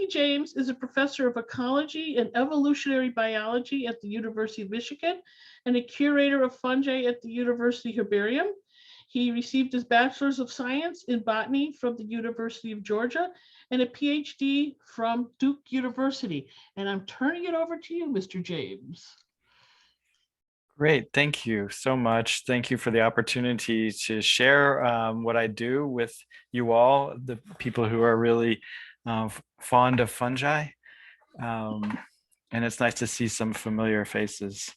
Anthony James is a professor of ecology and evolutionary biology at the University of Michigan and a curator of fungi at the University Herbarium. He received his Bachelor's of Science in Botany from the University of Georgia and a PhD from Duke University. And I'm turning it over to you, Mr. James. Great, thank you so much. Thank you for the opportunity to share what I do with you all, the people who are really fond of fungi. And it's nice to see some familiar faces.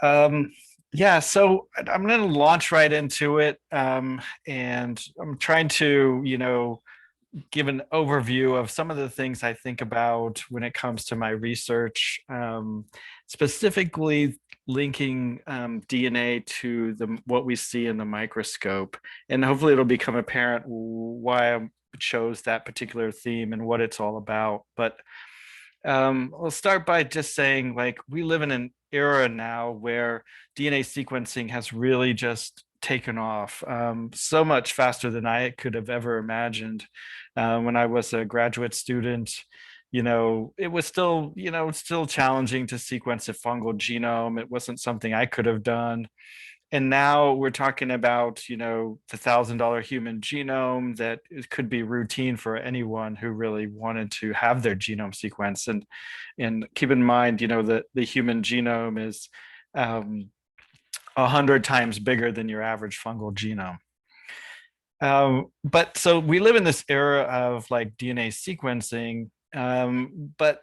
Yeah, so I'm going to launch right into it, and I'm trying to, give an overview of some of the things I think about when it comes to my research, specifically linking DNA to what we see in the microscope, and hopefully it'll become apparent why I chose that particular theme and what it's all about. But I'll start by just saying, like, we live in an era now where DNA sequencing has really just taken off so much faster than I could have ever imagined. When I was a graduate student, it was still, still challenging to sequence a fungal genome. It wasn't something I could have done. And now we're talking about, the $1,000 human genome that it could be routine for anyone who really wanted to have their genome sequenced. And keep in mind, that the human genome is 100 times bigger than your average fungal genome. But so we live in this era of like DNA sequencing, but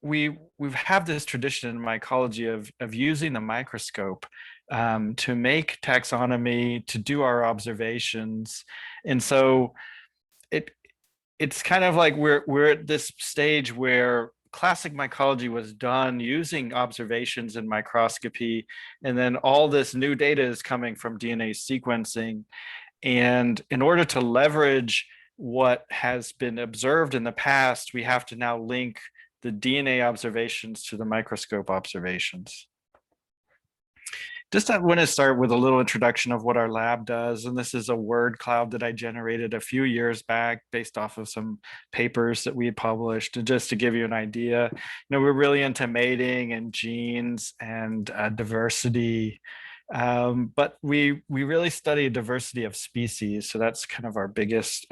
we have this tradition in mycology of using the microscope to make taxonomy, to do our observations. And so it's kind of like we're at this stage where classic mycology was done using observations and microscopy, and then all this new data is coming from DNA sequencing. And in order to leverage what has been observed in the past, we have to now link the DNA observations to the microscope observations. Just I want to start with a little introduction of what our lab does. And this is a word cloud that I generated a few years back based off of some papers that we had published. And just to give you an idea, we're really into mating and genes and diversity. But we really study diversity of species. So that's kind of our biggest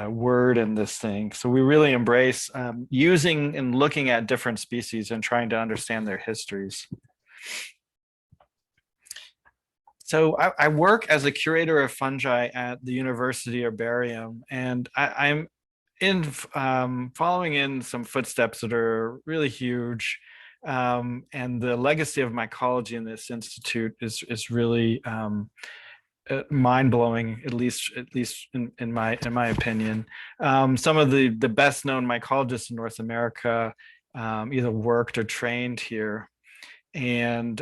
word in this thing. So we really embrace using and looking at different species and trying to understand their histories. So I work as a curator of fungi at the University Herbarium, and I'm following in some footsteps that are really huge. And the legacy of mycology in this institute is really mind-blowing, at least in my opinion. Some of the best known mycologists in North America either worked or trained here. And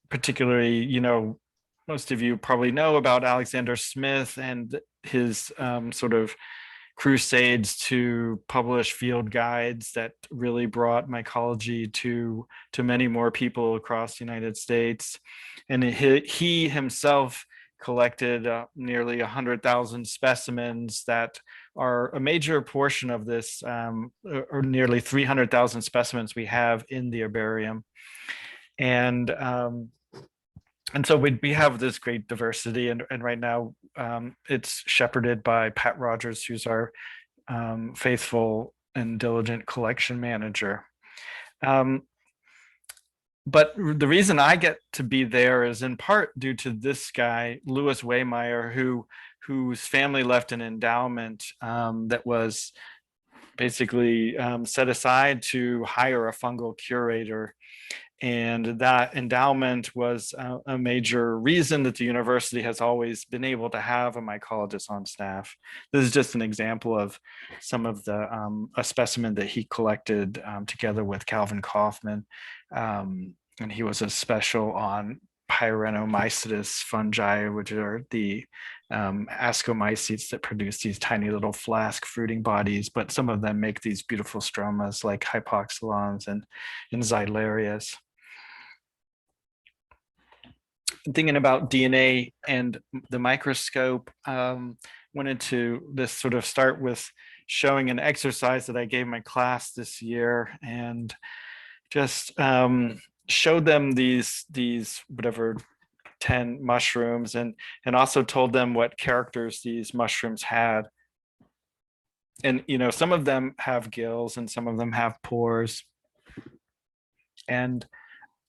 particularly, most of you probably know about Alexander Smith and his sort of crusades to publish field guides that really brought mycology to many more people across the United States. And he himself collected nearly 100,000 specimens that are a major portion of this, or nearly 300,000 specimens we have in the herbarium. And so we have this great diversity, and right now it's shepherded by Pat Rogers, who's our faithful and diligent collection manager. But the reason I get to be there is in part due to this guy, Louis Waymeyer, whose family left an endowment that was basically set aside to hire a fungal curator. And that endowment was a major reason that the university has always been able to have a mycologist on staff. This is just an example of some of the a specimen that he collected together with Calvin Kaufman. And he was a special on Pyrenomycetes fungi, which are the ascomycetes that produce these tiny little flask fruiting bodies, but some of them make these beautiful stromas like hypoxylons and xylarias. Thinking about DNA and the microscope, one wanted to just sort of start with showing an exercise that I gave my class this year, and just showed them these whatever 10 mushrooms, and also told them what characters these mushrooms had. And some of them have gills and some of them have pores, and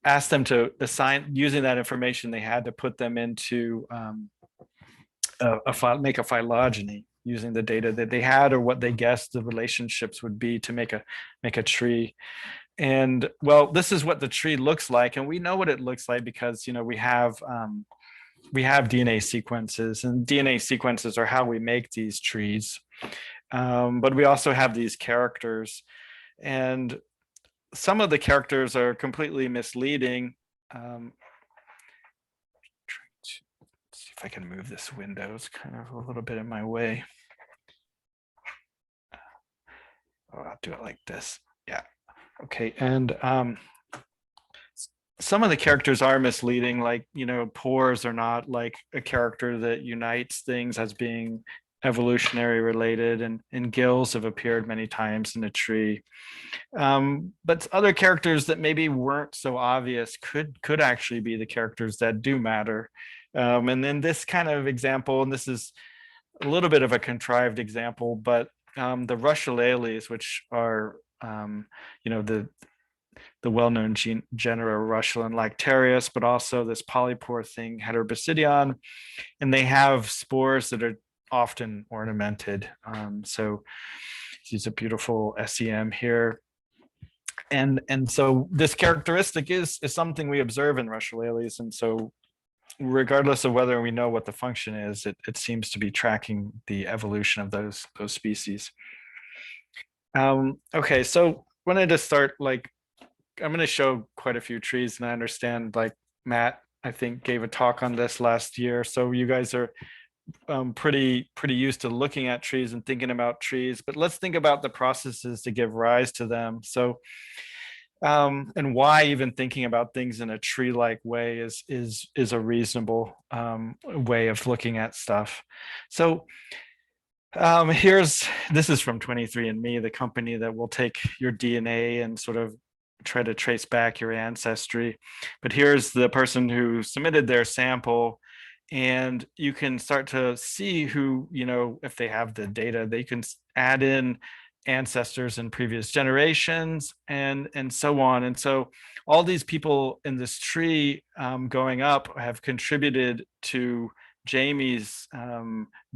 asked them to assign, using that information, they had to put them into make a phylogeny using the data that they had or what they guessed the relationships would be to make a tree. And well, this is what the tree looks like, and we know what it looks like because we have DNA sequences, and DNA sequences are how we make these trees. But we also have these characters, and some of the characters are completely misleading. See if I can move this window. It's kind of a little bit in my way. Oh, I'll do it like this. Yeah. Okay. And some of the characters are misleading, like, pores are not like a character that unites things as being evolutionary related, and gills have appeared many times in a tree. But other characters that maybe weren't so obvious could actually be the characters that do matter. And then this kind of example, and this is a little bit of a contrived example, but the Russulales, which are the well-known genera Russula and Lactarius, but also this polypore thing, Heterobasidion, and they have spores that are often ornamented. So use a beautiful SEM here. And so this characteristic is something we observe in Russulales. And so regardless of whether we know what the function is, it seems to be tracking the evolution of those species. Okay, so wanted to start, like, I'm going to show quite a few trees, and I understand, like, Matt, I think, gave a talk on this last year. So you guys are pretty used to looking at trees and thinking about trees, but let's think about the processes to give rise to them. So and why even thinking about things in a tree-like way is a reasonable way of looking at stuff. So this is from 23andMe, the company that will take your DNA and sort of try to trace back your ancestry. But here's the person who submitted their sample, and you can start to see who, if they have the data, they can add in ancestors in previous generations and so on. And so all these people in this tree going up have contributed to Jamie's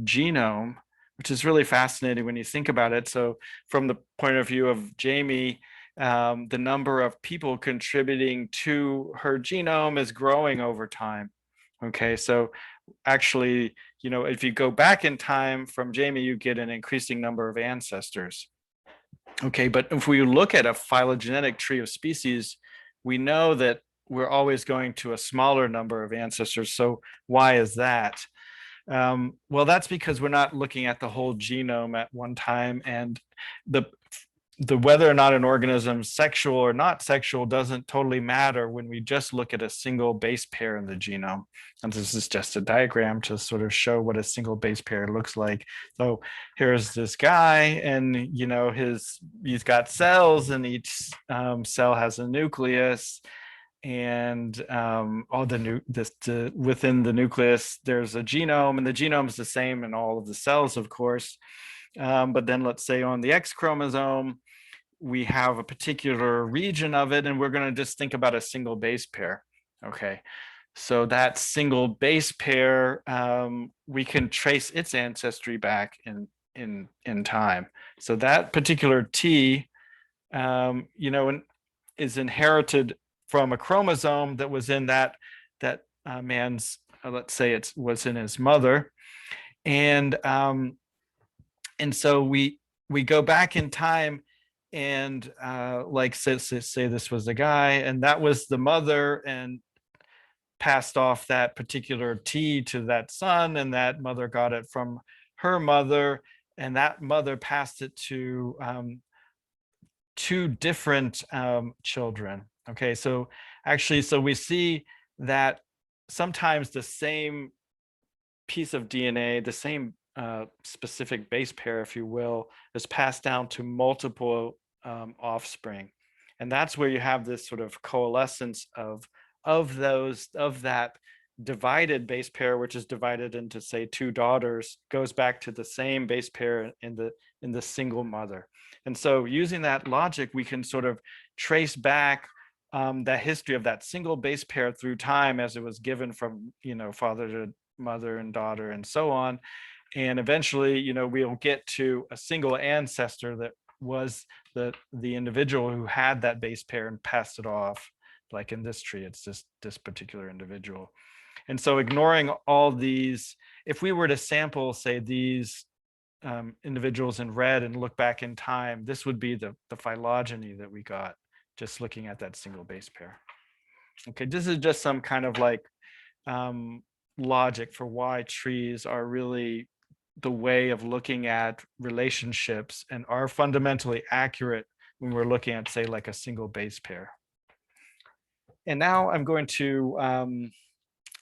genome, which is really fascinating when you think about it. So from the point of view of Jamie, the number of people contributing to her genome is growing over time. Okay, so actually, if you go back in time from Jamie, you get an increasing number of ancestors. Okay, but if we look at a phylogenetic tree of species, we know that we're always going to a smaller number of ancestors. So why is that? Well, that's because we're not looking at the whole genome at one time, and the whether or not an organism is sexual or not sexual doesn't totally matter when we just look at a single base pair in the genome. And this is just a diagram to sort of show what a single base pair looks like. So here's this guy, and he's got cells, and each cell has a nucleus, and within the nucleus there's a genome, and the genome is the same in all of the cells, of course. But then let's say on the X chromosome, we have a particular region of it, and we're going to just think about a single base pair. Okay, so that single base pair, we can trace its ancestry back in time. So that particular T, is inherited from a chromosome that was in that man's, let's say it was in his mother, and so we go back in time, and like say this was the guy, and that was the mother, and passed off that particular T to that son, and that mother got it from her mother, and that mother passed it to two different children. Okay, so actually, so we see that sometimes the same piece of DNA, the same specific base pair, if you will, is passed down to multiple offspring. And that's where you have this sort of coalescence of that divided base pair, which is divided into, say, two daughters, goes back to the same base pair in the single mother. And so using that logic, we can sort of trace back the history of that single base pair through time as it was given from, father to mother and daughter and so on. And eventually, we'll get to a single ancestor that was the individual who had that base pair and passed it off. Like in this tree, it's just this particular individual. And so ignoring all these, if we were to sample, say, these individuals in red and look back in time, this would be the phylogeny that we got just looking at that single base pair. Okay, this is just some kind of like logic for why trees are really the way of looking at relationships and are fundamentally accurate when we're looking at, say, like a single base pair. And now I'm going to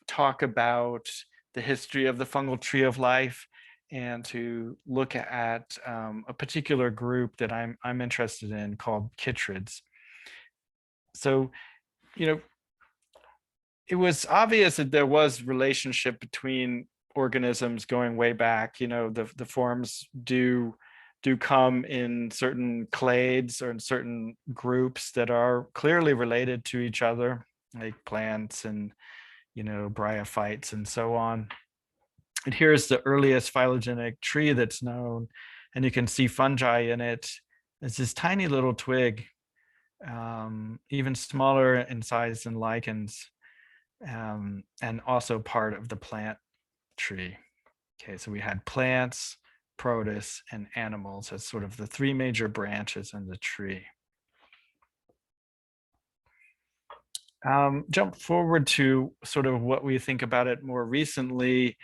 talk about the history of the fungal tree of life and to look at a particular group that I'm interested in called chytrids. So, it was obvious that there was relationship between organisms going way back. The forms do come in certain clades or in certain groups that are clearly related to each other, like plants and bryophytes and so on. And here's the earliest phylogenetic tree that's known, and you can see fungi in it. It's this tiny little twig, even smaller in size than lichens, and also part of the plant tree. Okay, so we had plants, protists, and animals as sort of the three major branches in the tree. Jump forward to sort of what we think about it more recently.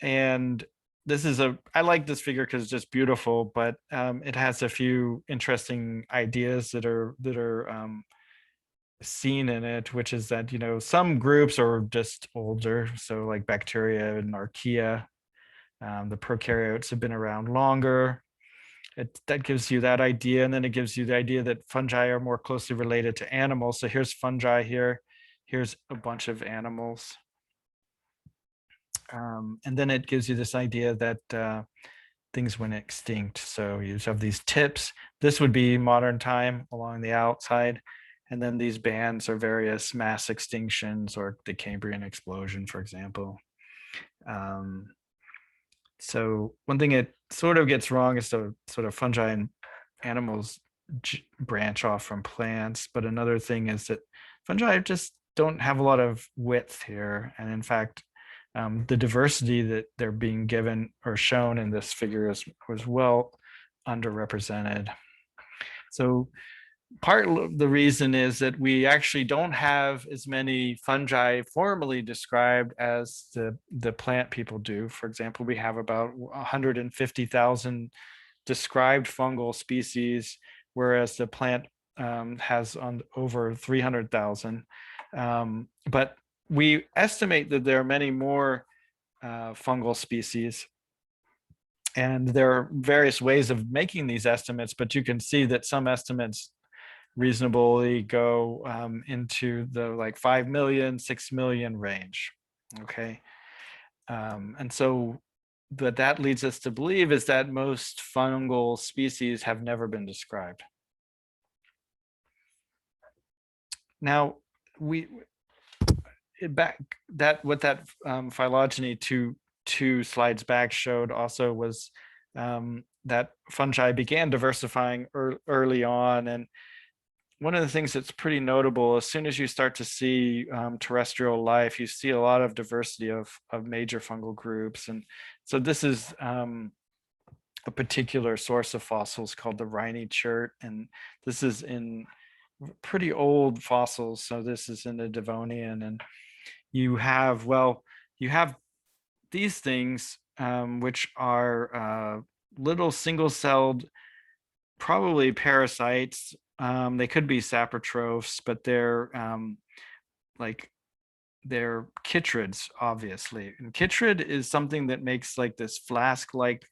And this is I like this figure because it's just beautiful, but it has a few interesting ideas that are seen in it, which is that, some groups are just older. So like bacteria and archaea, the prokaryotes have been around longer. That gives you that idea. And then it gives you the idea that fungi are more closely related to animals. So here's fungi here. Here's a bunch of animals. And then it gives you this idea that things went extinct. So you have these tips. This would be modern time along the outside. And then these bands are various mass extinctions or the Cambrian explosion, for example. So one thing it sort of gets wrong is the sort of fungi and animals branch off from plants. But another thing is that fungi just don't have a lot of width here. And in fact, the diversity that they're being given or shown in this figure was well underrepresented. So part of the reason is that we actually don't have as many fungi formally described as the plant people do. For example, we have about 150,000 described fungal species, whereas the plant has on over 300,000. But we estimate that there are many more fungal species. And there are various ways of making these estimates, but you can see that some estimates reasonably go into the like 5 million, 6 million range. Okay. And so what that leads us to believe is that most fungal species have never been described. Now, what that phylogeny two slides back showed also was that fungi began diversifying early on. And one of the things that's pretty notable, as soon as you start to see terrestrial life, you see a lot of diversity of major fungal groups. And so this is a particular source of fossils called the Rhynie chert. And this is in pretty old fossils. So this is in the Devonian. And you have these things, which are little single-celled, probably parasites. They could be saprotrophs, but they're like they're chytrids, obviously. And chytrid is something that makes like this flask-like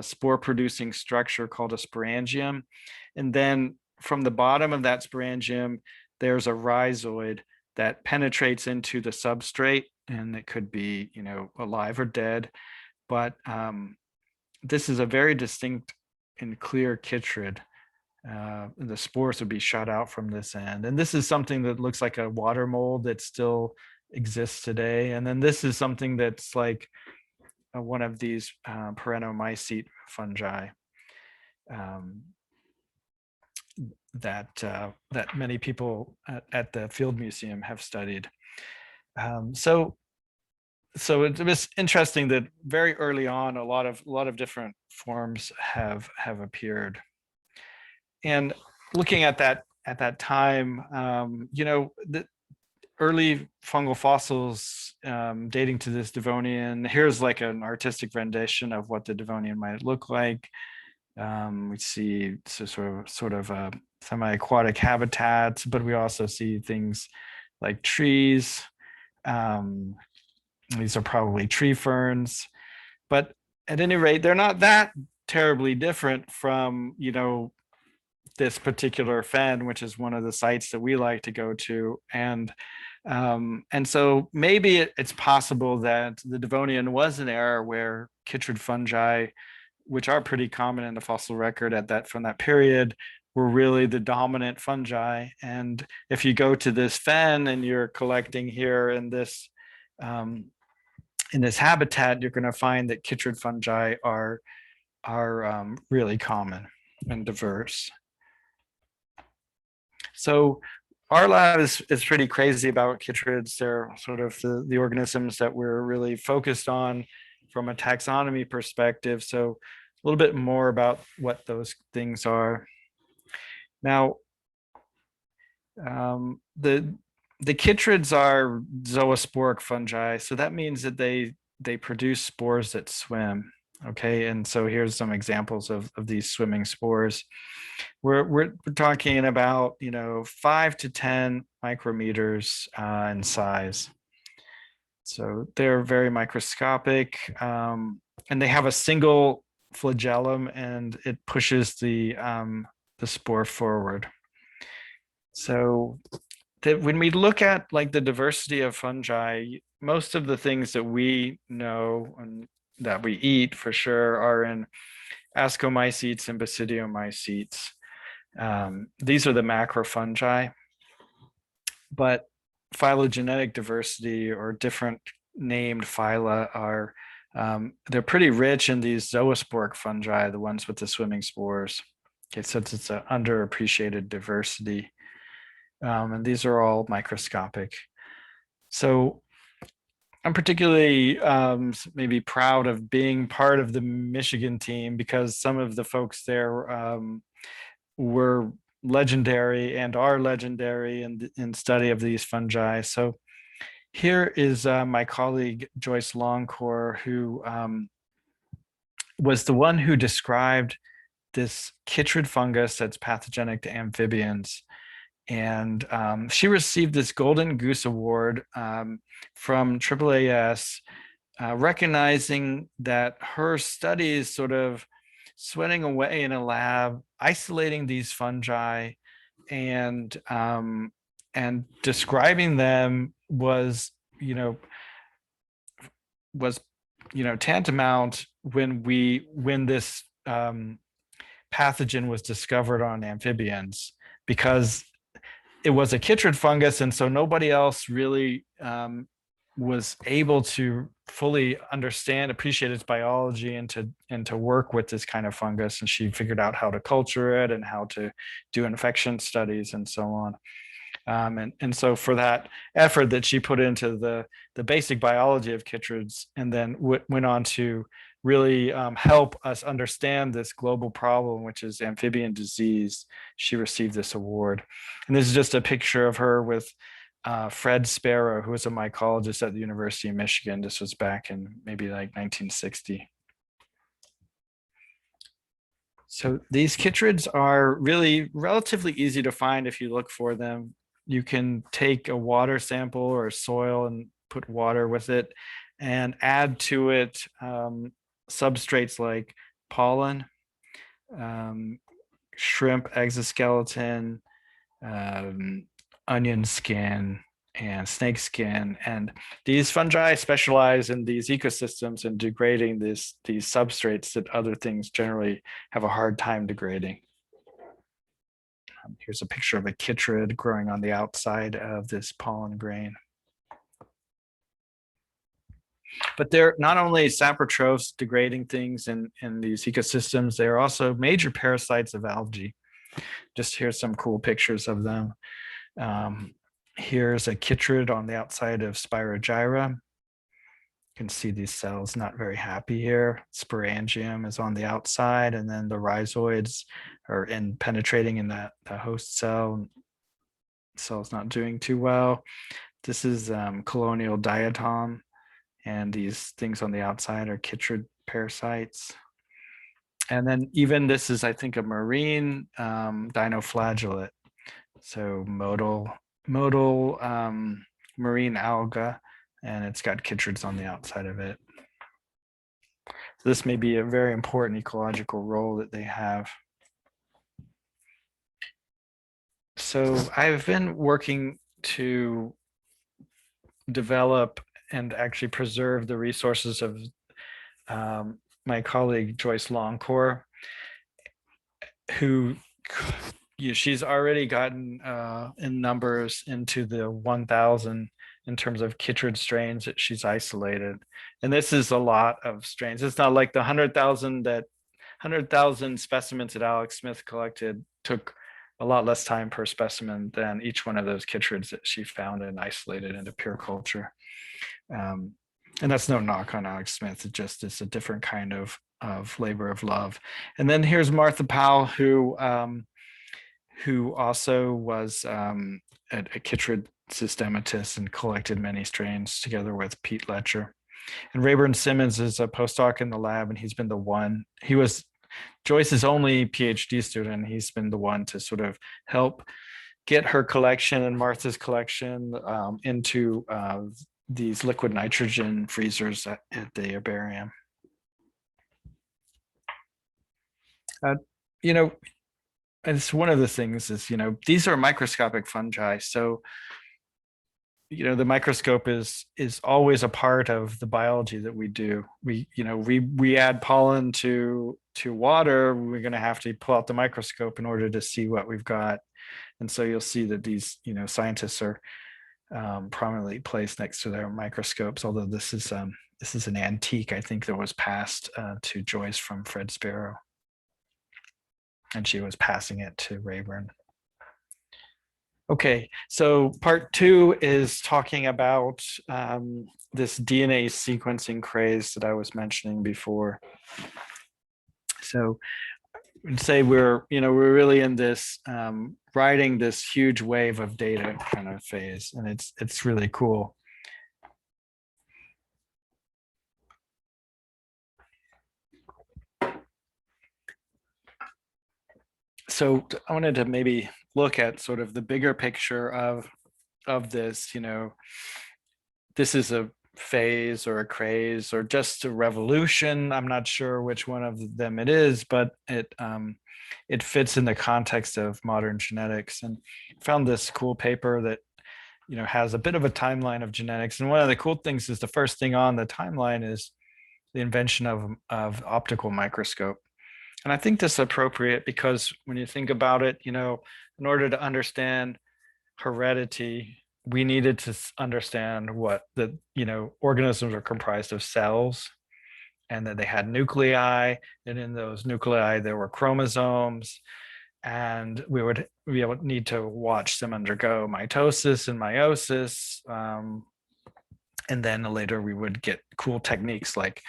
spore-producing structure called a sporangium. And then from the bottom of that sporangium, there's a rhizoid that penetrates into the substrate, and it could be, you know, alive or dead. But this is a very distinct and clear chytrid. The spores would be shot out from this end. And this is something that looks like a water mold that still exists today. And then this is something that's like one of these perennomycete fungi that many people at the Field Museum have studied. So it was interesting that very early on, a lot of different forms have appeared. And looking at that time, you know, the early fungal fossils dating to this Devonian. Here's like an artistic rendition of what the Devonian might look like. We see sort of semi-aquatic habitats, but we also see things like trees. These are probably tree ferns, but at any rate, they're not that terribly different from, you know, this particular fen, which is one of the sites that we like to go to. And so maybe it's possible that the Devonian was an era where chytrid fungi, which are pretty common in the fossil record from that period, were really the dominant fungi. And if you go to this fen and you're collecting here in this habitat, you're going to find that chytrid fungi are really common and diverse. So our lab is pretty crazy about chytrids. They're sort of the organisms that we're really focused on from a taxonomy perspective. So a little bit more about what those things are. Now, the chytrids are zoosporic fungi. So that means that they produce spores that swim. Okay, and so here's some examples of these swimming spores. We're talking about, you know, 5 to 10 micrometers in size. So they're very microscopic, and they have a single flagellum, and it pushes the spore forward. So when we look at like the diversity of fungi, most of the things that we know and that we eat for sure are in ascomycetes and basidiomycetes. These are the macrofungi, but phylogenetic diversity or different named phyla are, they're pretty rich in these zoosporic fungi, the ones with the swimming spores. Okay, so it's an underappreciated diversity. And these are all microscopic. So I'm particularly maybe proud of being part of the Michigan team because some of the folks there were legendary and are legendary in study of these fungi. So here is my colleague Joyce Longcore, who was the one who described this chytrid fungus that's pathogenic to amphibians. And she received this Golden Goose Award from AAAS, recognizing that her studies sort of sweating away in a lab, isolating these fungi and describing them was tantamount when this pathogen was discovered on amphibians, because it was a chytrid fungus, and so nobody else really was able to fully appreciate its biology and to work with this kind of fungus. And she figured out how to culture it and how to do infection studies and so on. And so for that effort that she put into the basic biology of chytrids, and then went on to really help us understand this global problem, which is amphibian disease, she received this award. And this is just a picture of her with Fred Sparrow, who was a mycologist at the University of Michigan. This was back in maybe like 1960. So these chytrids are really relatively easy to find if you look for them. you can take a water sample or soil and put water with it and add to it substrates like pollen, shrimp exoskeleton, onion skin, and snake skin. And these fungi specialize in these ecosystems and degrading these substrates that other things generally have a hard time degrading. Here's a picture of a chytrid growing on the outside of this pollen grain. But they're not only saprotrophs degrading things in these ecosystems, they're also major parasites of algae. Just here's some cool pictures of them. Here's a chytrid on the outside of Spirogyra. You can see these cells not very happy here. Sporangium is on the outside, and then the rhizoids are penetrating in the host cell. Cell's not doing too well. This is colonial diatom, and these things on the outside are chytrid parasites. And then even this is, I think, a marine dinoflagellate. So modal marine alga, and it's got chytrids on the outside of it. So this may be a very important ecological role that they have. So I've been working to develop and actually preserve the resources of my colleague Joyce Longcore, who she's already gotten in numbers into the 1,000 in terms of chytrid strains that she's isolated. And this is a lot of strains. It's not like the 100,000 specimens that Alex Smith collected took a lot less time per specimen than each one of those chytrids that she found and isolated into pure culture. And that's no knock on Alex Smith. It's a different kind of labor of love. And then here's Martha Powell, who also was a chytrid systematist and collected many strains together with Pete Letcher. And Rayburn Simmons is a postdoc in the lab, and he's been the one. He was Joyce's only PhD student. He's been the one to sort of help get her collection and Martha's collection into these liquid nitrogen freezers at the herbarium. It's one of the things is, these are microscopic fungi. So, the microscope is always a part of the biology that we do. We add pollen to water, we're going to have to pull out the microscope in order to see what we've got. And so you'll see that these, scientists are prominently placed next to their microscopes, although this is an antique, I think, that was passed to Joyce from Fred Sparrow. And she was passing it to Rayburn. Okay, so part 2 is talking about this DNA sequencing craze that I was mentioning before. So I'd say we're really in this riding this huge wave of data kind of phase, and it's really cool. So I wanted to maybe look at sort of the bigger picture of this. This is a phase or a craze or just a revolution. I'm not sure which one of them it is, but it fits in the context of modern genetics. And found this cool paper that has a bit of a timeline of genetics. And one of the cool things is the first thing on the timeline is the invention of optical microscope. And I think this is appropriate because when you think about it, in order to understand heredity, we needed to understand what organisms are comprised of cells, and that they had nuclei, and in those nuclei there were chromosomes, and we would need to watch them undergo mitosis and meiosis, and then later we would get cool techniques like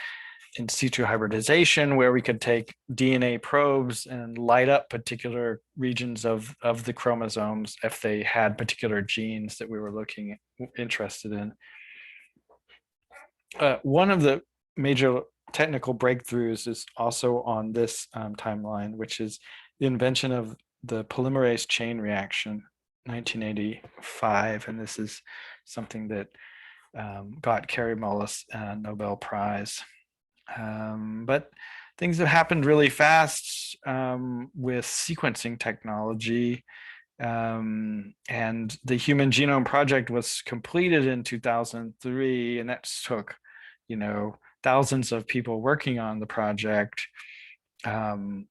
in situ hybridization, where we could take DNA probes and light up particular regions of the chromosomes if they had particular genes that we were interested in. One of the major technical breakthroughs is also on this timeline, which is the invention of the polymerase chain reaction. 1985, and this is something that got Kary Mullis a Nobel Prize. But things have happened really fast with sequencing technology. And the Human Genome Project was completed in 2003, and that took, thousands of people working on the project. And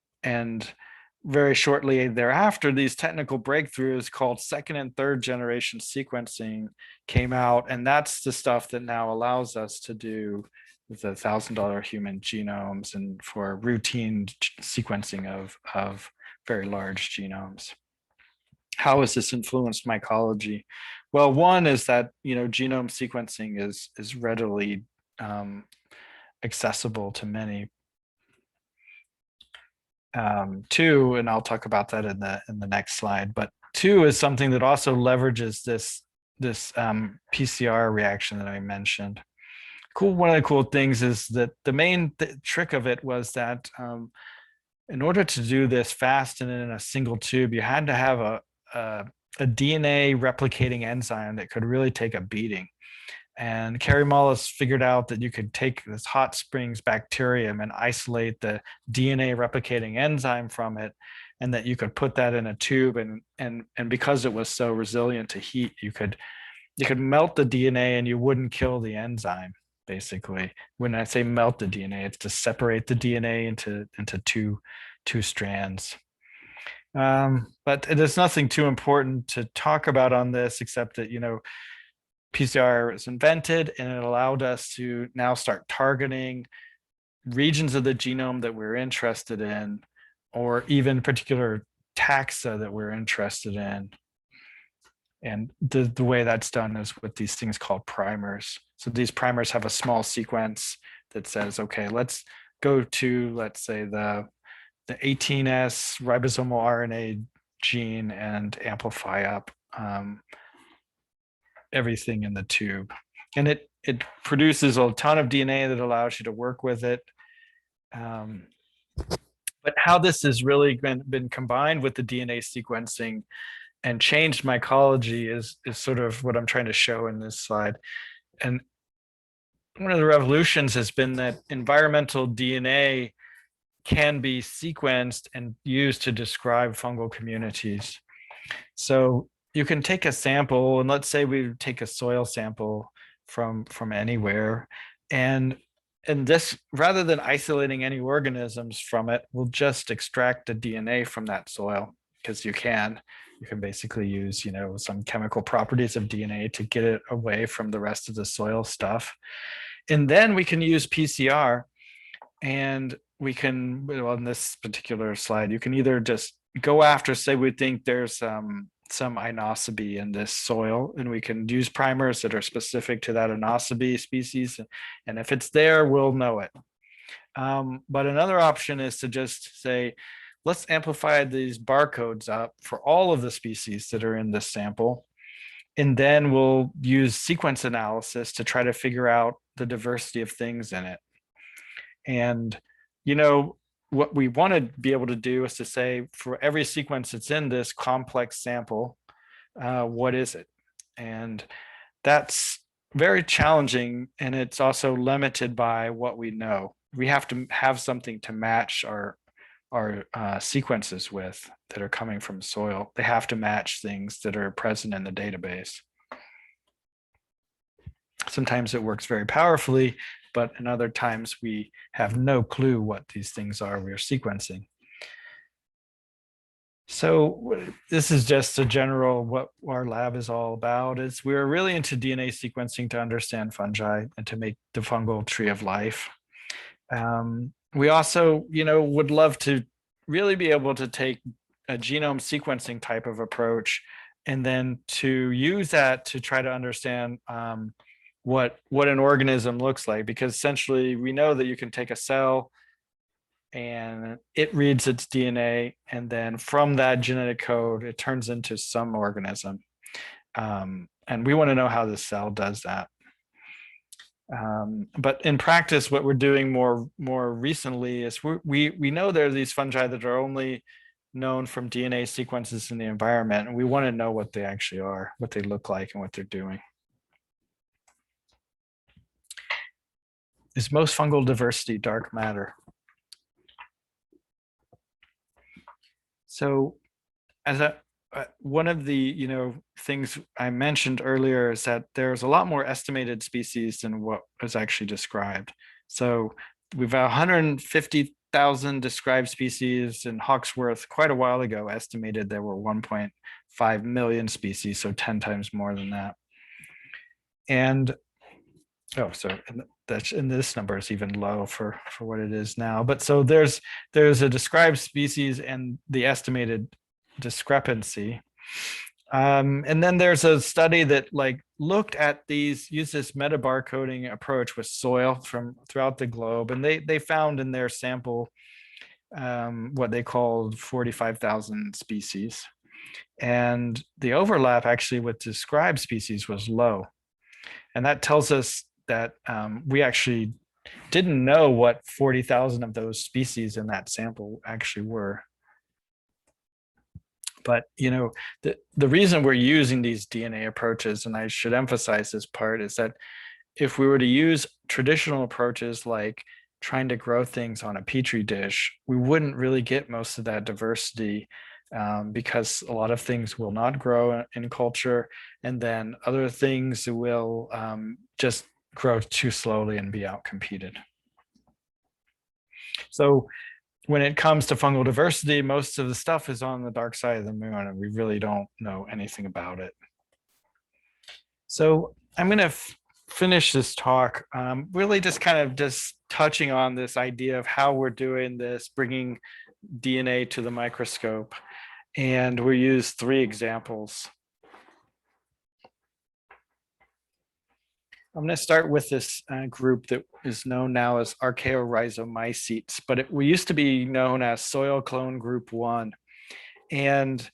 very shortly thereafter, these technical breakthroughs called second and third generation sequencing came out, and that's the stuff that now allows us to do the $1,000 human genomes and for routine sequencing of very large genomes. How has this influenced mycology? Well, one is that genome sequencing is readily accessible to many. Two, and I'll talk about that in the next slide. But two is something that also leverages this PCR reaction that I mentioned. One of the cool things is that the main trick of it was that in order to do this fast and in a single tube, you had to have a DNA replicating enzyme that could really take a beating. And Kary Mullis figured out that you could take this hot springs bacterium and isolate the DNA replicating enzyme from it, and that you could put that in a tube, and because it was so resilient to heat, you could melt the DNA and you wouldn't kill the enzyme. Basically, when I say melt the DNA, it's to separate the DNA into two strands. But there's nothing too important to talk about on this, except that PCR was invented, and it allowed us to now start targeting regions of the genome that we're interested in, or even particular taxa that we're interested in. And the way that's done is with these things called primers. So these primers have a small sequence that says, okay, let's go to, let's say, the 18S ribosomal RNA gene and amplify up everything in the tube. And it produces a ton of DNA that allows you to work with it. But how this has really been combined with the DNA sequencing and changed mycology is sort of what I'm trying to show in this slide. And one of the revolutions has been that environmental DNA can be sequenced and used to describe fungal communities. So you can take a sample, and let's say we take a soil sample from anywhere, and this, rather than isolating any organisms from it, we'll just extract the DNA from that soil, because you can basically use some chemical properties of DNA to get it away from the rest of the soil stuff. And then we can use PCR, and we can, on this particular slide, you can either just go after, say we think there's some inosybe in this soil, and we can use primers that are specific to that inosybe species, and if it's there, we'll know it. But another option is to just say, let's amplify these barcodes up for all of the species that are in this sample, and then we'll use sequence analysis to try to figure out the diversity of things in it. And what we want to be able to do is to say, for every sequence that's in this complex sample, what is it? And that's very challenging, and it's also limited by what we know. We have to have something to match our sequences with that are coming from soil. They have to match things that are present in the database. Sometimes it works very powerfully, but in other times we have no clue what these things are we're sequencing. So this is just a general what our lab is all about. Is we're really into DNA sequencing to understand fungi and to make the fungal tree of life. We also, would love to really be able to take a genome sequencing type of approach, and then to use that to try to understand what an organism looks like, because essentially we know that you can take a cell and it reads its DNA, and then from that genetic code it turns into some organism, and we want to know how the cell does that. But in practice, what we're doing more recently is we know there are these fungi that are only known from DNA sequences in the environment, and we want to know what they actually are, what they look like, and what they're doing. Is most fungal diversity dark matter? So as one of the things I mentioned earlier is that there's a lot more estimated species than what was actually described. So we've 150,000 described species, and Hawksworth quite a while ago estimated there were 1.5 million species, so 10 times more than that. And and this number is even low for what it is now. But so there's a described species and the estimated discrepancy. And then there's a study that looked at used this metabarcoding approach with soil from throughout the globe, and they found in their sample what they called 45,000 species, and the overlap actually with described species was low, and that tells us that we actually didn't know what 40,000 of those species in that sample actually were. But the reason we're using these DNA approaches, and I should emphasize this part, is that if we were to use traditional approaches like trying to grow things on a petri dish, we wouldn't really get most of that diversity, because a lot of things will not grow in culture, and then other things will just grow too slowly and be outcompeted. So when it comes to fungal diversity, most of the stuff is on the dark side of the moon, and we really don't know anything about it. So I'm going to finish this talk really just kind of touching on this idea of how we're doing this, bringing DNA to the microscope. And we use 3 examples. I'm going to start with this group that is known now as archaeorhizomycetes, but we used to be known as soil clone group 1. And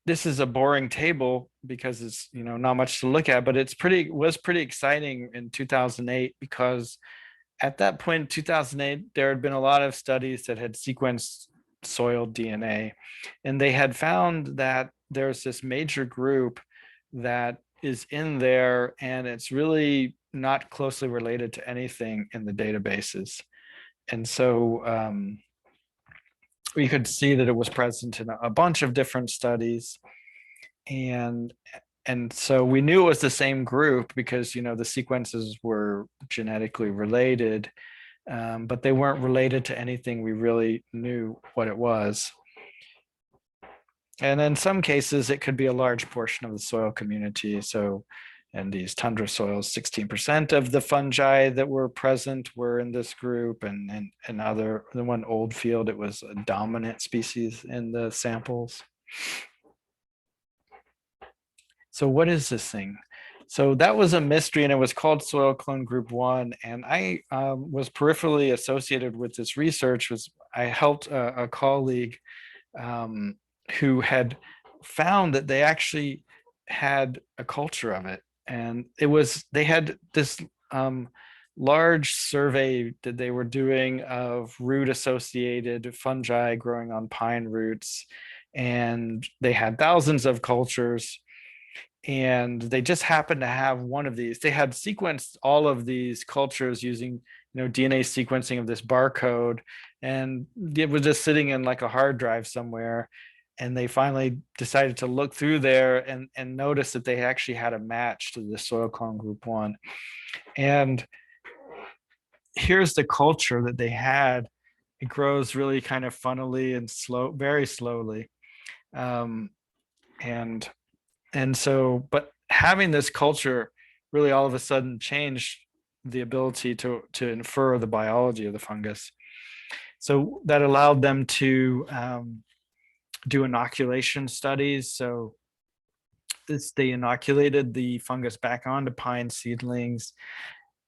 this is a boring table because it's not much to look at, but it was pretty exciting in 2008, because at that point in 2008 there had been a lot of studies that had sequenced soil DNA, and they had found that there's this major group that is in there, and it's really not closely related to anything in the databases. And so we could see that it was present in a bunch of different studies, and so we knew it was the same group because the sequences were genetically related, but they weren't related to anything we really knew what it was. And in some cases, it could be a large portion of the soil community. So in these tundra soils, 16% of the fungi that were present were in this group. And the one old field, it was a dominant species in the samples. So what is this thing? So that was a mystery, and it was called soil clone group 1. And I was peripherally associated with this research. I helped a colleague who had found that they actually had a culture of it, and they had this large survey that they were doing of root associated fungi growing on pine roots, and they had thousands of cultures, and they just happened to have one of these. They had sequenced all of these cultures using DNA sequencing of this barcode, and it was just sitting in like a hard drive somewhere. And they finally decided to look through there and notice that they actually had a match to the soil clone group 1. And here's the culture that they had. It grows really kind of funnily and very slowly. And so, but having this culture really all of a sudden changed the ability to infer the biology of the fungus. So that allowed them to do inoculation studies. So they inoculated the fungus back onto pine seedlings,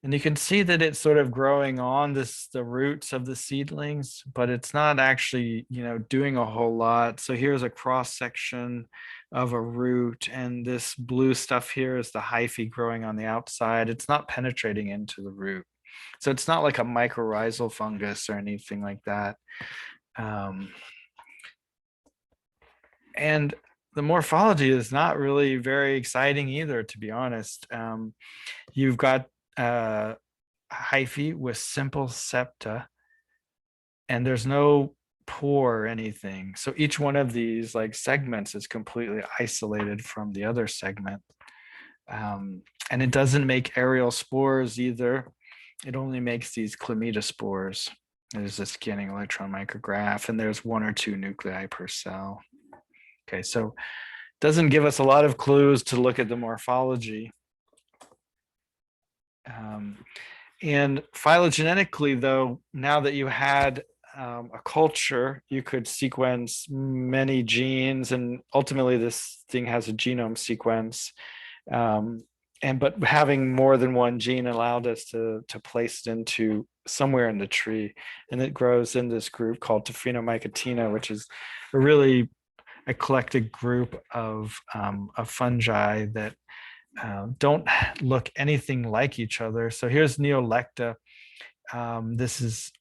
and you can see that it's sort of growing on the roots of the seedlings, but it's not actually doing a whole lot. So here's a cross section of a root, and this blue stuff here is the hyphae growing on the outside. It's not penetrating into the root, so it's not like a mycorrhizal fungus or anything like that. And the morphology is not really very exciting either, to be honest. You've got hyphae with simple septa, and there's no pore or anything. So each one of these like segments is completely isolated from the other segment. And it doesn't make aerial spores either. It only makes these chlamydospores. There's a scanning electron micrograph, and there's 1 or 2 nuclei per cell. Okay, so it doesn't give us a lot of clues to look at the morphology. And phylogenetically, though, now that you had a culture, you could sequence many genes, and ultimately this thing has a genome sequence. But having more than one gene allowed us to place it into somewhere in the tree, and it grows in this group called Tophrena, which is a really eclectic group of fungi that don't look anything like each other. So here's Neolecta. This is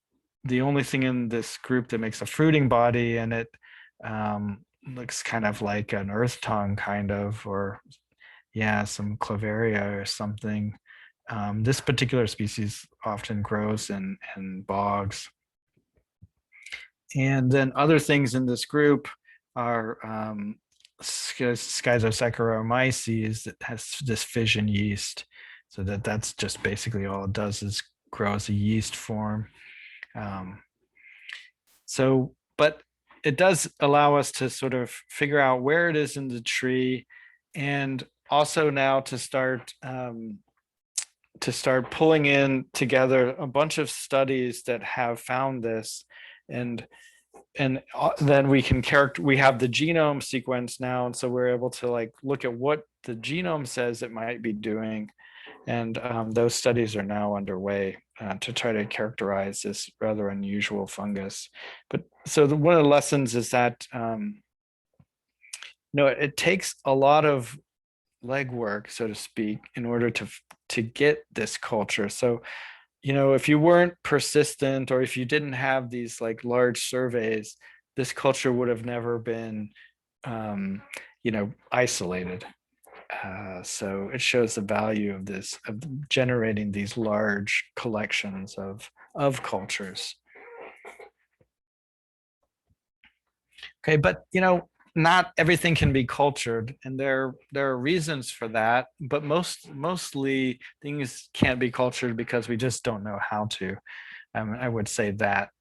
the only thing in this group that makes a fruiting body, and it looks kind of like an earth tongue, kind of, or yeah, some clavaria or something. This particular species often grows in bogs. And then other things in this group are Schizosaccharomyces that has this fission yeast. So that's just basically all it does is grow as a yeast form. But it does allow us to sort of figure out where it is in the tree, and also now to start pulling in together a bunch of studies that have found this, and then we have the genome sequence now, and so we're able to like look at what the genome says it might be doing, and those studies are now underway to try to characterize this rather unusual fungus. But so one of the lessons is that it takes a lot of legwork, so to speak, in order to get this culture. So if you weren't persistent, or if you didn't have these like large surveys, this culture would have never been isolated. So it shows the value of this, of generating these large collections of cultures. Okay, but not everything can be cultured, and there are reasons for that, but mostly things can't be cultured because we just don't know how to. I would say that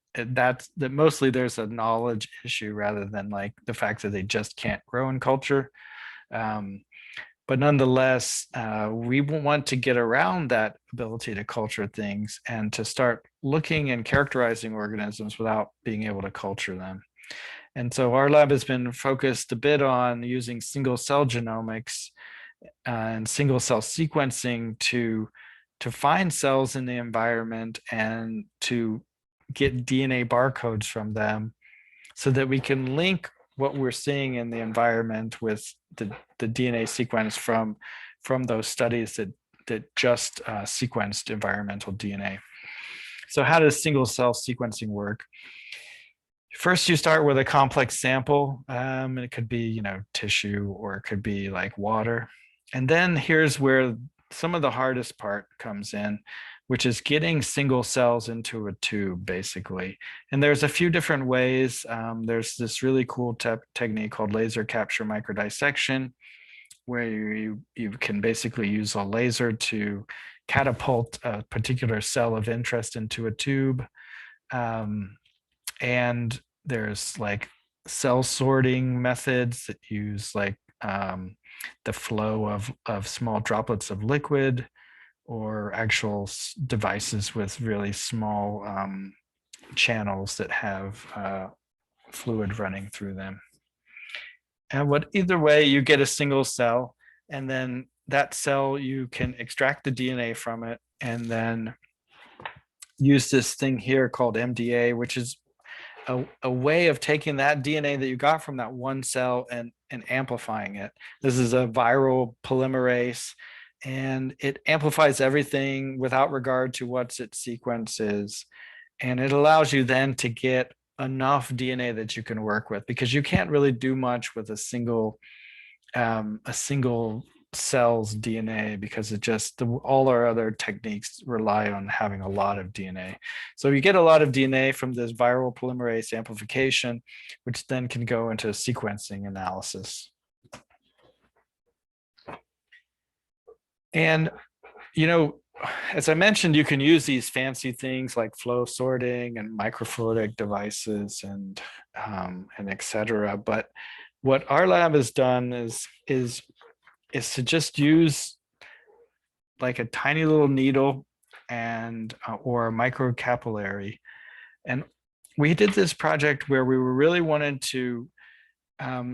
mostly there's a knowledge issue rather than like the fact that they just can't grow in culture. But nonetheless, we want to get around that ability to culture things and to start looking and characterizing organisms without being able to culture them. And so our lab has been focused a bit on using single cell genomics and single cell sequencing to find cells in the environment and to get DNA barcodes from them, so that we can link what we're seeing in the environment with the DNA sequence from those studies that just sequenced environmental DNA. So how does single cell sequencing work? First, you start with a complex sample. It could be, tissue, or it could be like water. And then here's where some of the hardest part comes in, which is getting single cells into a tube, basically. And there's a few different ways. There's this really cool technique called laser capture microdissection, where you can basically use a laser to catapult a particular cell of interest into a tube. And there's like cell sorting methods that use like the flow of small droplets of liquid, or actual devices with really small channels that have fluid running through them. And either way, you get a single cell, and then that cell, you can extract the DNA from it, and then use this thing here called MDA, which is a way of taking that DNA that you got from that one cell and amplifying it. This is a viral polymerase, and it amplifies everything without regard to what its sequence is. And it allows you then to get enough DNA that you can work with, because you can't really do much with a single cell's DNA, because it just all our other techniques rely on having a lot of DNA. So you get a lot of DNA from this viral polymerase amplification, which then can go into sequencing analysis. And as I mentioned, you can use these fancy things like flow sorting and microfluidic devices and et cetera. But what our lab has done is to just use like a tiny little needle and or a microcapillary. And we did this project where we really wanted to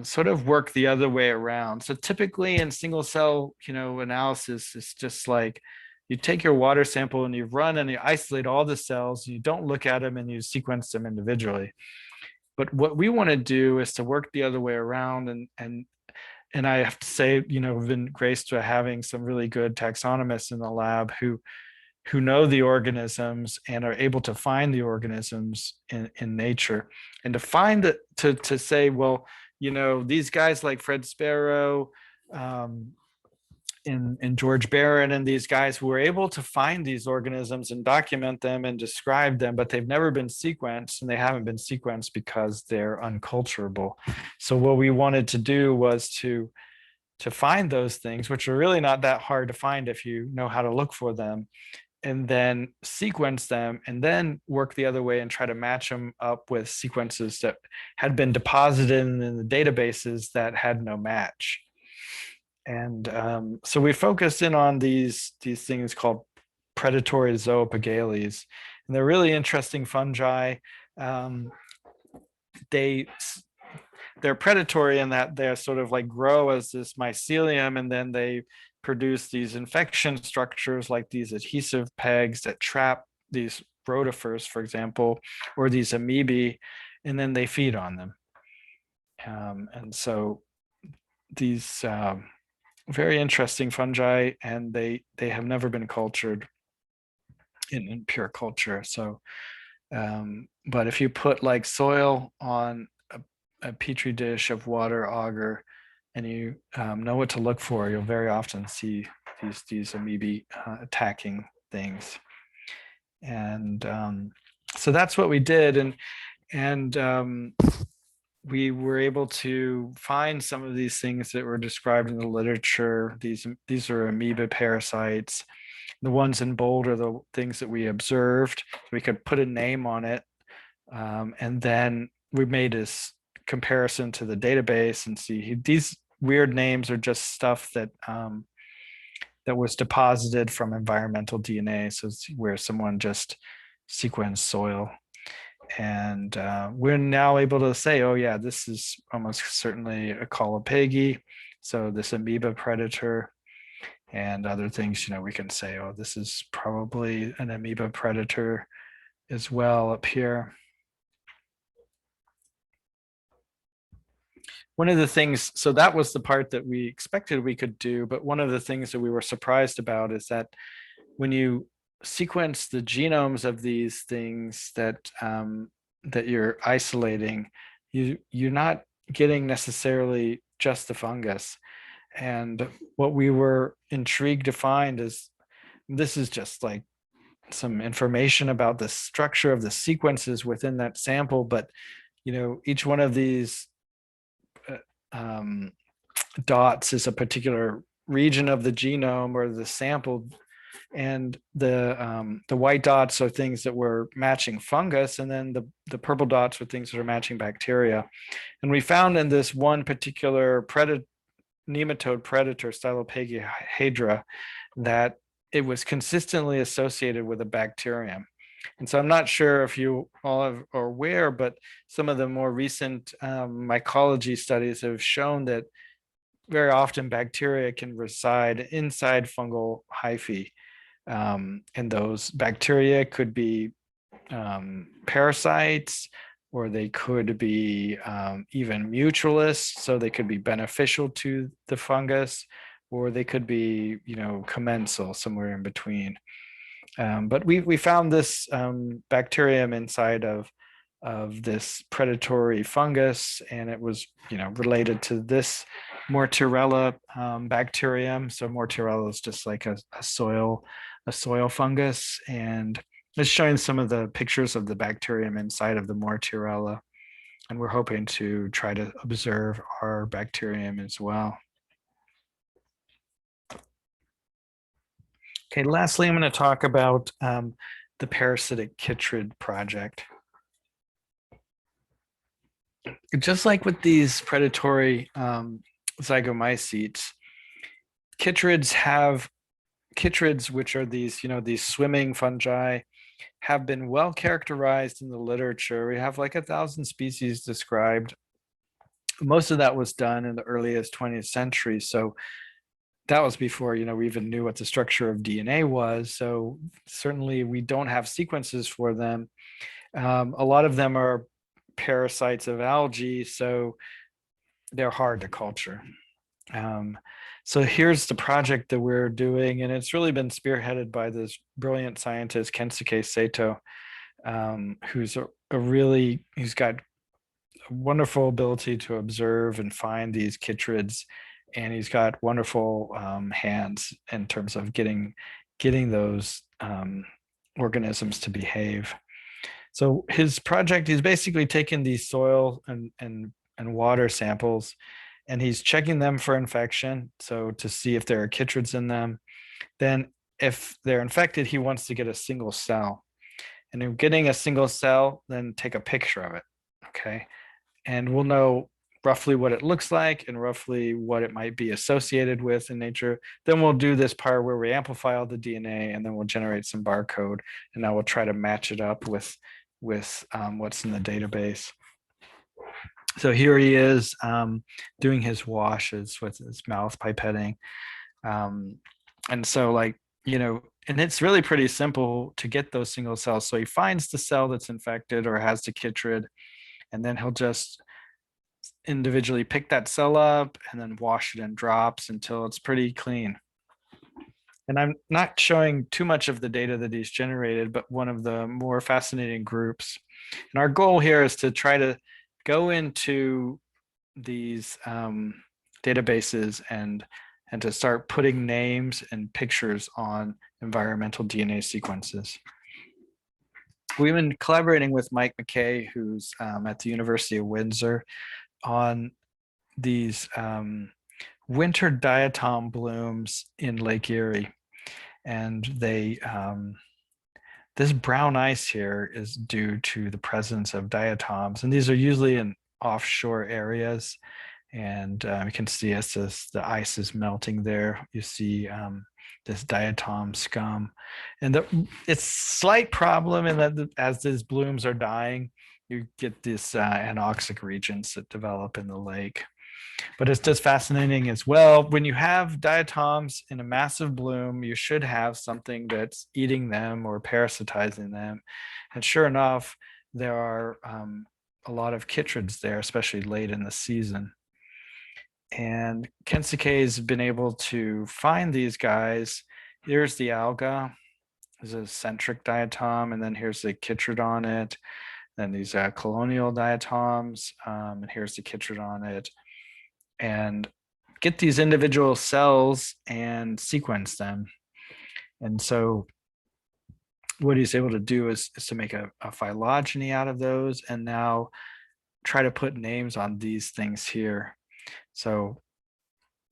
sort of work the other way around. So typically in single cell, analysis, it's just like you take your water sample and you run and you isolate all the cells. You don't look at them and you sequence them individually. But what we want to do is to work the other way around. And I have to say, we've been graced with having some really good taxonomists in the lab who know the organisms and are able to find the organisms in nature, and to find that, to say, well, these guys like Fred Sparrow and George Barron and these guys who were able to find these organisms and document them and describe them, but they've never been sequenced, and they haven't been sequenced because they're unculturable. So what we wanted to do was to find those things, which are really not that hard to find if you know how to look for them, and then sequence them, and then work the other way and try to match them up with sequences that had been deposited in the databases that had no match. And so we focused in on these things called Predatory Zopigales, and they're really interesting fungi. They're predatory in that they're sort of like grow as this mycelium, and then they produce these infection structures like these adhesive pegs that trap these rotifers, for example, or these amoebae, and then they feed on them. And so these very interesting fungi, and they have never been cultured in pure culture. So, but if you put like soil on a petri dish of water agar, and you know what to look for, you'll very often see these amoebae attacking things. And so that's what we did, and we were able to find some of these things that were described in the literature. These are amoeba parasites. The ones in bold are the things that we observed. We could put a name on it, and then we made this comparison to the database and see these weird names are just stuff that that was deposited from environmental DNA. So it's where someone just sequenced soil. And we're now able to say, oh yeah, this is almost certainly a colophagy. So this amoeba predator, and other things, we can say, oh, this is probably an amoeba predator as well up here. One of the things, so that was the part that we expected we could do, but one of the things that we were surprised about is that when you sequence the genomes of these things that that you're isolating, you're not getting necessarily just the fungus. And what we were intrigued to find is, this is just like some information about the structure of the sequences within that sample, but each one of these dots is a particular region of the genome or the sample, and the white dots are things that were matching fungus, and then the purple dots are things that are matching bacteria. And we found in this one particular nematode predator, Stylophagia, that it was consistently associated with a bacterium. And so I'm not sure if you all are aware, but some of the more recent mycology studies have shown that very often bacteria can reside inside fungal hyphae. And those bacteria could be parasites, or they could be even mutualists, so they could be beneficial to the fungus, or they could be, commensal, somewhere in between. But we found this bacterium inside of of this predatory fungus, and it was, related to this Mortarella bacterium. So Mortarella is just like a soil fungus, and it's showing some of the pictures of the bacterium inside of the Mortarella, and we're hoping to try to observe our bacterium as well. Okay, lastly, I'm going to talk about the parasitic chytrid project. Just like with these predatory zygomycetes, chytrids, which are these, these swimming fungi, have been well characterized in the literature. We have like 1,000 species described. Most of that was done in the earliest 20th century. So that was before, we even knew what the structure of DNA was. So certainly we don't have sequences for them. A lot of them are parasites of algae, so they're hard to culture. So here's the project that we're doing, and it's really been spearheaded by this brilliant scientist, Kensuke Sato, who's he's got a wonderful ability to observe and find these chytrids, and he's got wonderful hands in terms of getting those organisms to behave. So his project, he's basically taken these soil and water samples, and he's checking them for infection, so to see if there are chytrids in them. Then if they're infected, he wants to get a single cell. And in getting a single cell, then take a picture of it, okay? And we'll know roughly what it looks like and roughly what it might be associated with in nature. Then we'll do this part where we amplify all the DNA, and then we'll generate some barcode, and now we'll try to match it up with what's in the database. So here he is doing his washes with his mouth pipetting. And so and it's really pretty simple to get those single cells. So he finds the cell that's infected or has the chytrid, and then he'll just individually pick that cell up and then wash it in drops until it's pretty clean. And I'm not showing too much of the data that he's generated, but one of the more fascinating groups. And our goal here is to try to go into these databases and to start putting names and pictures on environmental DNA sequences. We've been collaborating with Mike McKay, who's at the University of Windsor, on these winter diatom blooms in Lake Erie. And this brown ice here is due to the presence of diatoms, and these are usually in offshore areas. And you can see as the ice is melting there, you see this diatom scum. And it's a slight problem in that as these blooms are dying, you get these anoxic regions that develop in the lake. But it's just fascinating as well. When you have diatoms in a massive bloom, you should have something that's eating them or parasitizing them. And sure enough, there are a lot of chytrids there, especially late in the season. And Kensuke has been able to find these guys. Here's the alga, there's a centric diatom, and then here's the chytrid on it. Then these colonial diatoms, and here's the chytrid on it. And get these individual cells and sequence them. And so what he's able to do is to make a phylogeny out of those, and now try to put names on these things here. So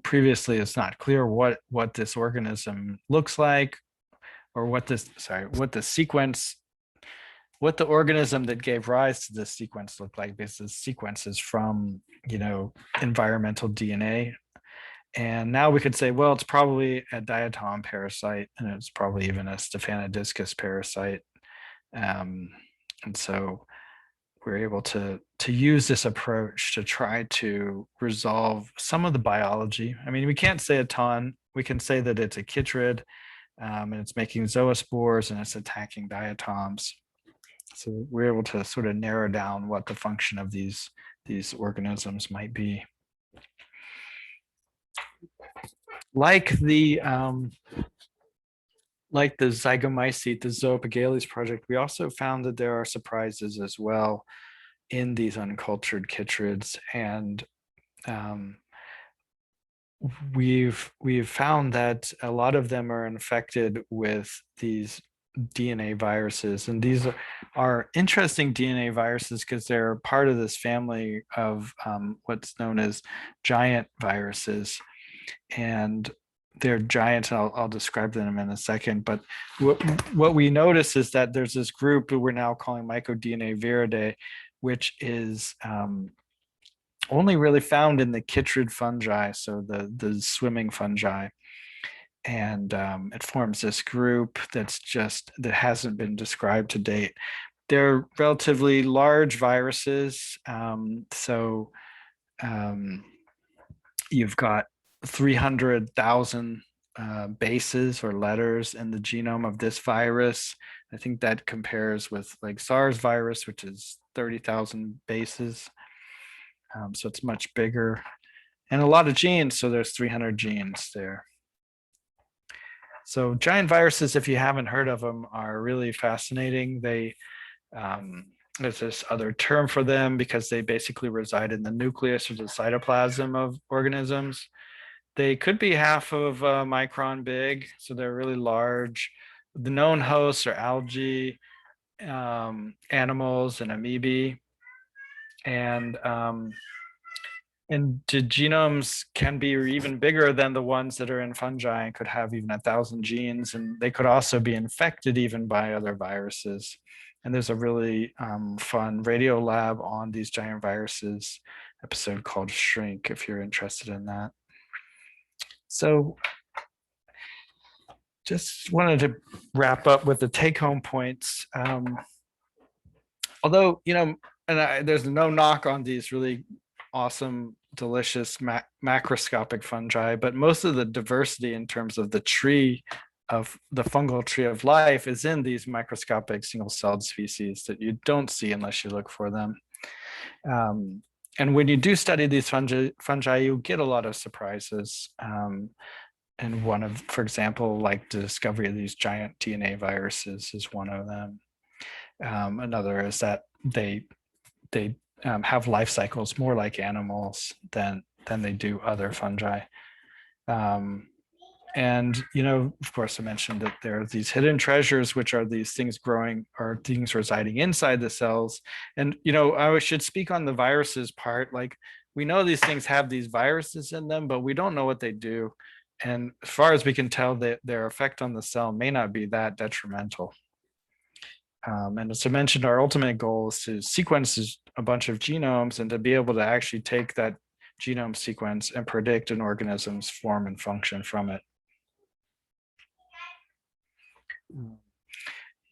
previously it's not clear what this organism looks like, or what the organism that gave rise to this sequence looked like, because this sequence is from environmental DNA. And now we could say, well, it's probably a diatom parasite, and it's probably even a Staphanodiscus parasite. And so we're able to use this approach to try to resolve some of the biology. I mean, we can't say a ton. We can say that it's a chytrid, and it's making zoospores, and it's attacking diatoms. So we're able to sort of narrow down what the function of these organisms might be. Like the like the zygomycete, the Zopigales project, we also found that there are surprises as well in these uncultured chytrids. And um, we've found that a lot of them are infected with these DNA viruses, and these are interesting DNA viruses because they're part of this family of what's known as giant viruses, and they're giant. I'll describe them in a second. But what we notice is that there's this group that we're now calling mycodNA viridae, which is only really found in the chytrid fungi, so the swimming fungi. And it forms this group that hasn't been described to date. They're relatively large viruses. So you've got 300,000 bases or letters in the genome of this virus. I think that compares with like SARS virus, which is 30,000 bases. So it's much bigger, and a lot of genes. So there's 300 genes there. So giant viruses, if you haven't heard of them, are really fascinating. There's this other term for them because they basically reside in the nucleus or the cytoplasm of organisms. They could be half of a micron big, so they're really large. The known hosts are algae, animals, and amoebae. And the genomes can be even bigger than the ones that are in fungi and could have even 1,000 genes. And they could also be infected even by other viruses. And there's a really fun radio lab on these giant viruses episode called Shrink, if you're interested in that. So just wanted to wrap up with the take-home points. Although, there's no knock on these really awesome, delicious macroscopic fungi, but most of the diversity in terms of the tree of the fungal tree of life is in these microscopic single-celled species that you don't see unless you look for them. And when you do study these fungi, you get a lot of surprises. And for example, like the discovery of these giant DNA viruses is one of them. Another is that they have life cycles more like animals than they do other fungi. And, of course, I mentioned that there are these hidden treasures, which are these things growing or things residing inside the cells. And, I should speak on the viruses part. Like, we know these things have these viruses in them, but we don't know what they do. And as far as we can tell, their effect on the cell may not be that detrimental. And as I mentioned, our ultimate goal is to sequence a bunch of genomes and to be able to actually take that genome sequence and predict an organism's form and function from it.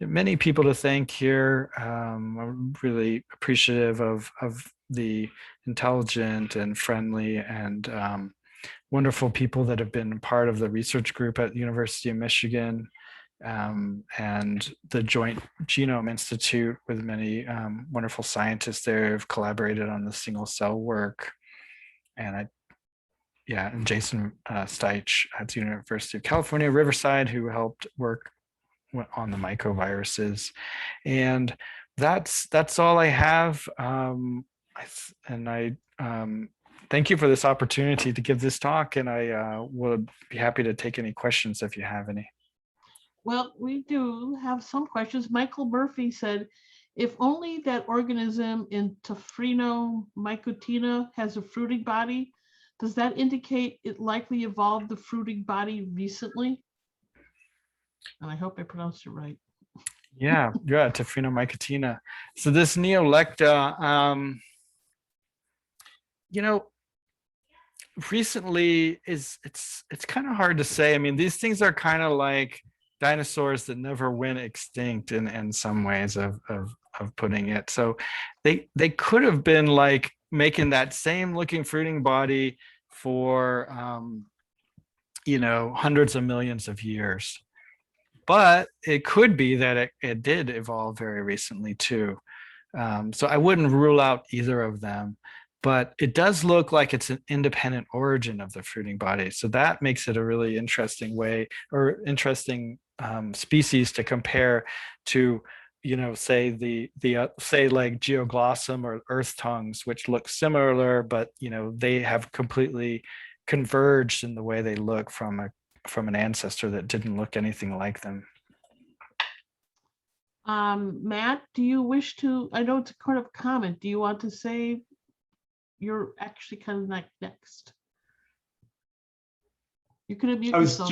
Many people to thank here. I'm really appreciative of the intelligent and friendly and wonderful people that have been part of the research group at the University of Michigan. And the Joint Genome Institute with many wonderful scientists there have collaborated on the single cell work. And Jason Steich at the University of California, Riverside, who helped work on the mycoviruses. And that's all I have. I thank you for this opportunity to give this talk, and I would be happy to take any questions if you have any. Well, we do have some questions. Michael Murphy said, if only that organism in Mycotina has a fruiting body, does that indicate it likely evolved the fruiting body recently? And I hope I pronounced it right. Yeah, Mycotina. So this Neolecta, recently it's kind of hard to say. I mean, these things are kind of like dinosaurs that never went extinct in some ways of putting it. So they could have been like making that same looking fruiting body for hundreds of millions of years. But it could be that it did evolve very recently too. So I wouldn't rule out either of them, but it does look like it's an independent origin of the fruiting body. So that makes it a really interesting way or interesting species to compare to, say say like geoglossum or earth tongues, which look similar, but they have completely converged in the way they look from an ancestor that didn't look anything like them. Matt, do you wish to, I know it's a kind of comment, do you want to say you're actually kind of like next? You could unmute yourself.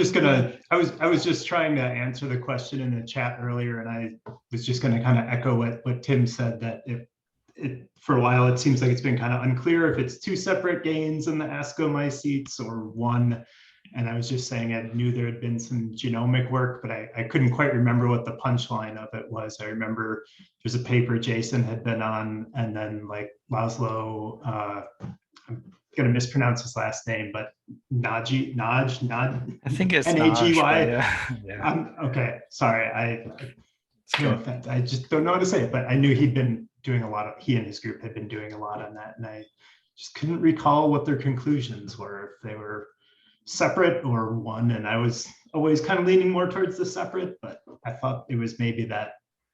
I was just trying to answer the question in the chat earlier, and I was just going to kind of echo what Tim said, that for a while it seems like it's been kind of unclear if it's two separate gains in the ascomycetes or one. And I was just saying I knew there had been some genomic work, but I couldn't quite remember what the punchline of it was. I remember there's a paper Jason had been on, and then like Laszlo, I'm going to mispronounce his last name, but Nagy. I think it's Nagy. Yeah. Okay, sorry. No offense. I just don't know how to say it, but I knew he and his group had been doing a lot on that, and I just couldn't recall what their conclusions were, if they were separate or one. And I was always kind of leaning more towards the separate, but I thought it was maybe that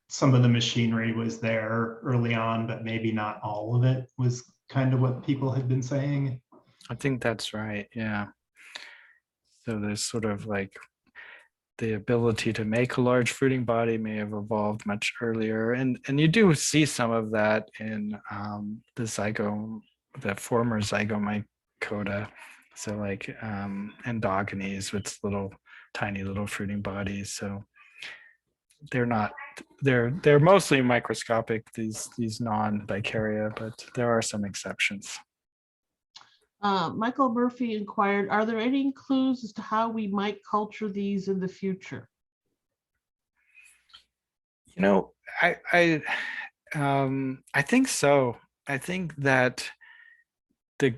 some of the machinery was there early on, but maybe not all of it was kind of what people had been saying. I think that's right. Yeah. So there's sort of like the ability to make a large fruiting body may have evolved much earlier. And you do see some of that in the former zygomycota. So like endogonies with tiny little fruiting bodies. So they're mostly microscopic, these non-dicaria, but there are some exceptions. Michael Murphy inquired, are there any clues as to how we might culture these in the future? I think so. I think that the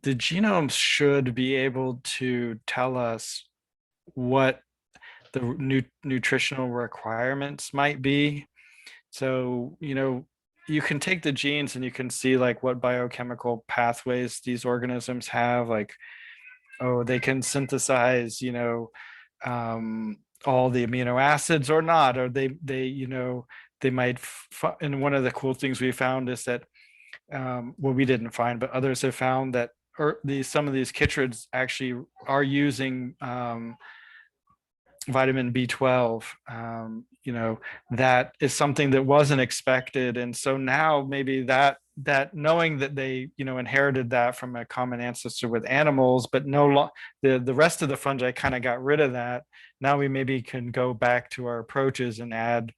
genome should be able to tell us what the nutritional requirements might be. So, you can take the genes and you can see like what biochemical pathways these organisms have, like, oh, they can synthesize, all the amino acids or not, or they might, and one of the cool things we found is that, well, we didn't find, but others have found that some of these chytrids actually are using vitamin B12. That is something that wasn't expected, and so now maybe that knowing that they inherited that from a common ancestor with animals, but the rest of the fungi kind of got rid of that. Now we maybe can go back to our approaches and add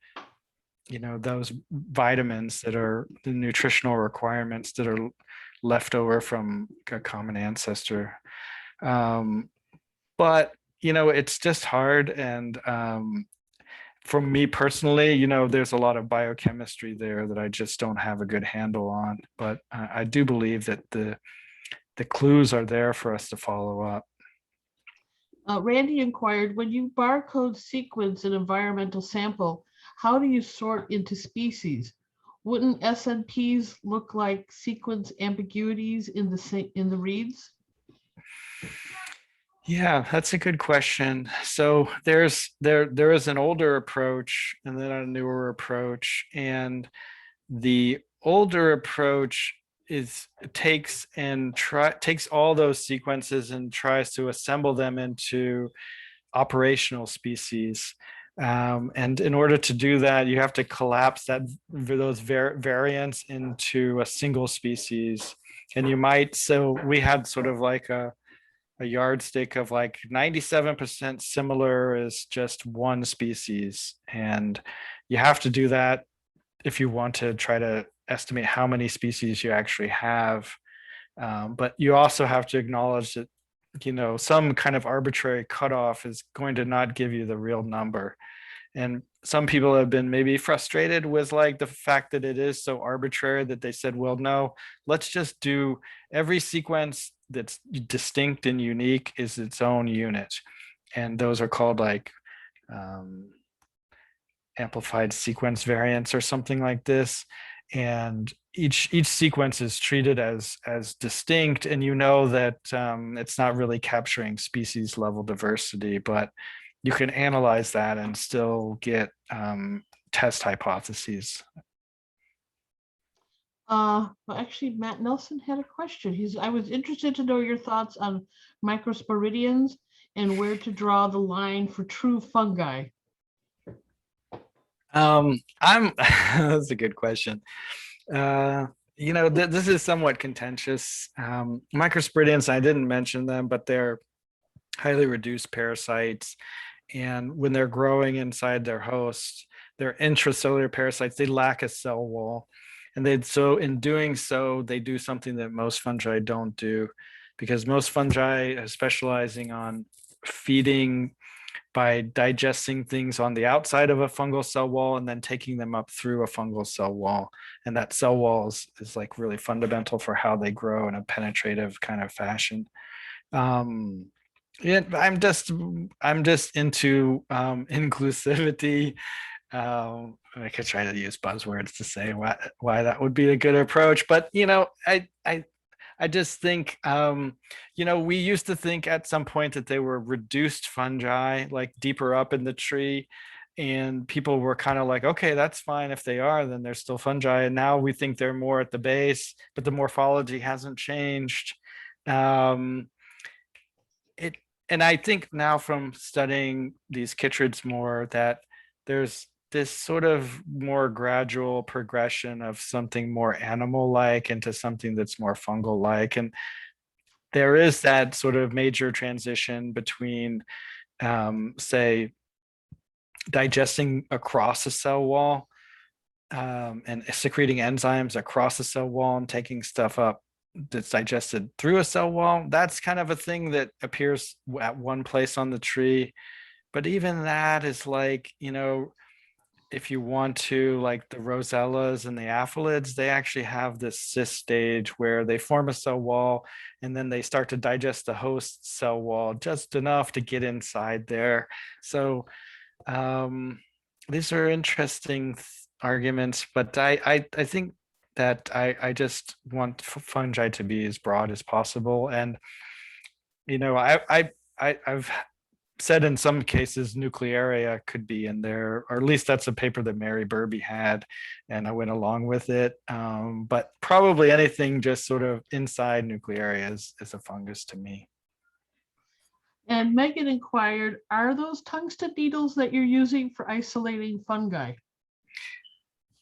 those vitamins that are the nutritional requirements that are left over from a common ancestor. But it's just hard, and for me personally, there's a lot of biochemistry there that I just don't have a good handle on. But I do believe that the clues are there for us to follow up. Randy inquired, when you barcode sequence an environmental sample, how do you sort into species? Wouldn't SNPs look like sequence ambiguities in the reads? Yeah, that's a good question. So there is an older approach and then a newer approach, and the older approach takes all those sequences and tries to assemble them into operational species. And in order to do that, you have to collapse those variants into a single species. And so we had sort of like a yardstick of like 97% similar is just one species. And you have to do that if you want to try to estimate how many species you actually have. But you also have to acknowledge that, some kind of arbitrary cutoff is going to not give you the real number. And some people have been maybe frustrated with like the fact that it is so arbitrary that they said, well, no, let's just do every sequence that's distinct and unique is its own unit. And those are called like amplified sequence variants or something like this. And each sequence is treated as distinct, and that it's not really capturing species level diversity, but you can analyze that and still get test hypotheses. Well, actually, Matt Nelson had a question. I was interested to know your thoughts on microsporidians and where to draw the line for true fungi. That's a good question. This is somewhat contentious. Microsporidians, I didn't mention them, but they're highly reduced parasites. And when they're growing inside their host, they're intracellular parasites. They lack a cell wall. And in doing so, they do something that most fungi don't do, because most fungi are specializing on feeding by digesting things on the outside of a fungal cell wall and then taking them up through a fungal cell wall. And that cell wall is like really fundamental for how they grow in a penetrative kind of fashion. I'm just into inclusivity. I could try to use buzzwords to say why that would be a good approach, but I just think, we used to think at some point that they were reduced fungi, like deeper up in the tree, and people were kind of like, okay, that's fine if they are, then they're still fungi. And now we think they're more at the base, but the morphology hasn't changed. And I think now from studying these chytrids more, that there's this sort of more gradual progression of something more animal-like into something that's more fungal-like. And there is that sort of major transition between, say, digesting across a cell wall and secreting enzymes across a cell wall and taking stuff up that's digested through a cell wall. That's kind of a thing that appears at one place on the tree. But even that is like, if you want to, like the rosellas and the aphylids, they actually have this cyst stage where they form a cell wall and then they start to digest the host cell wall just enough to get inside there. So these are interesting arguments, but I think that I just want fungi to be as broad as possible. And I've said in some cases nuclearia could be in there, or at least that's a paper that Mary Burby had, and I went along with it. But probably anything just sort of inside nuclearia is a fungus to me. And Megan inquired, are those tungsten needles that you're using for isolating fungi?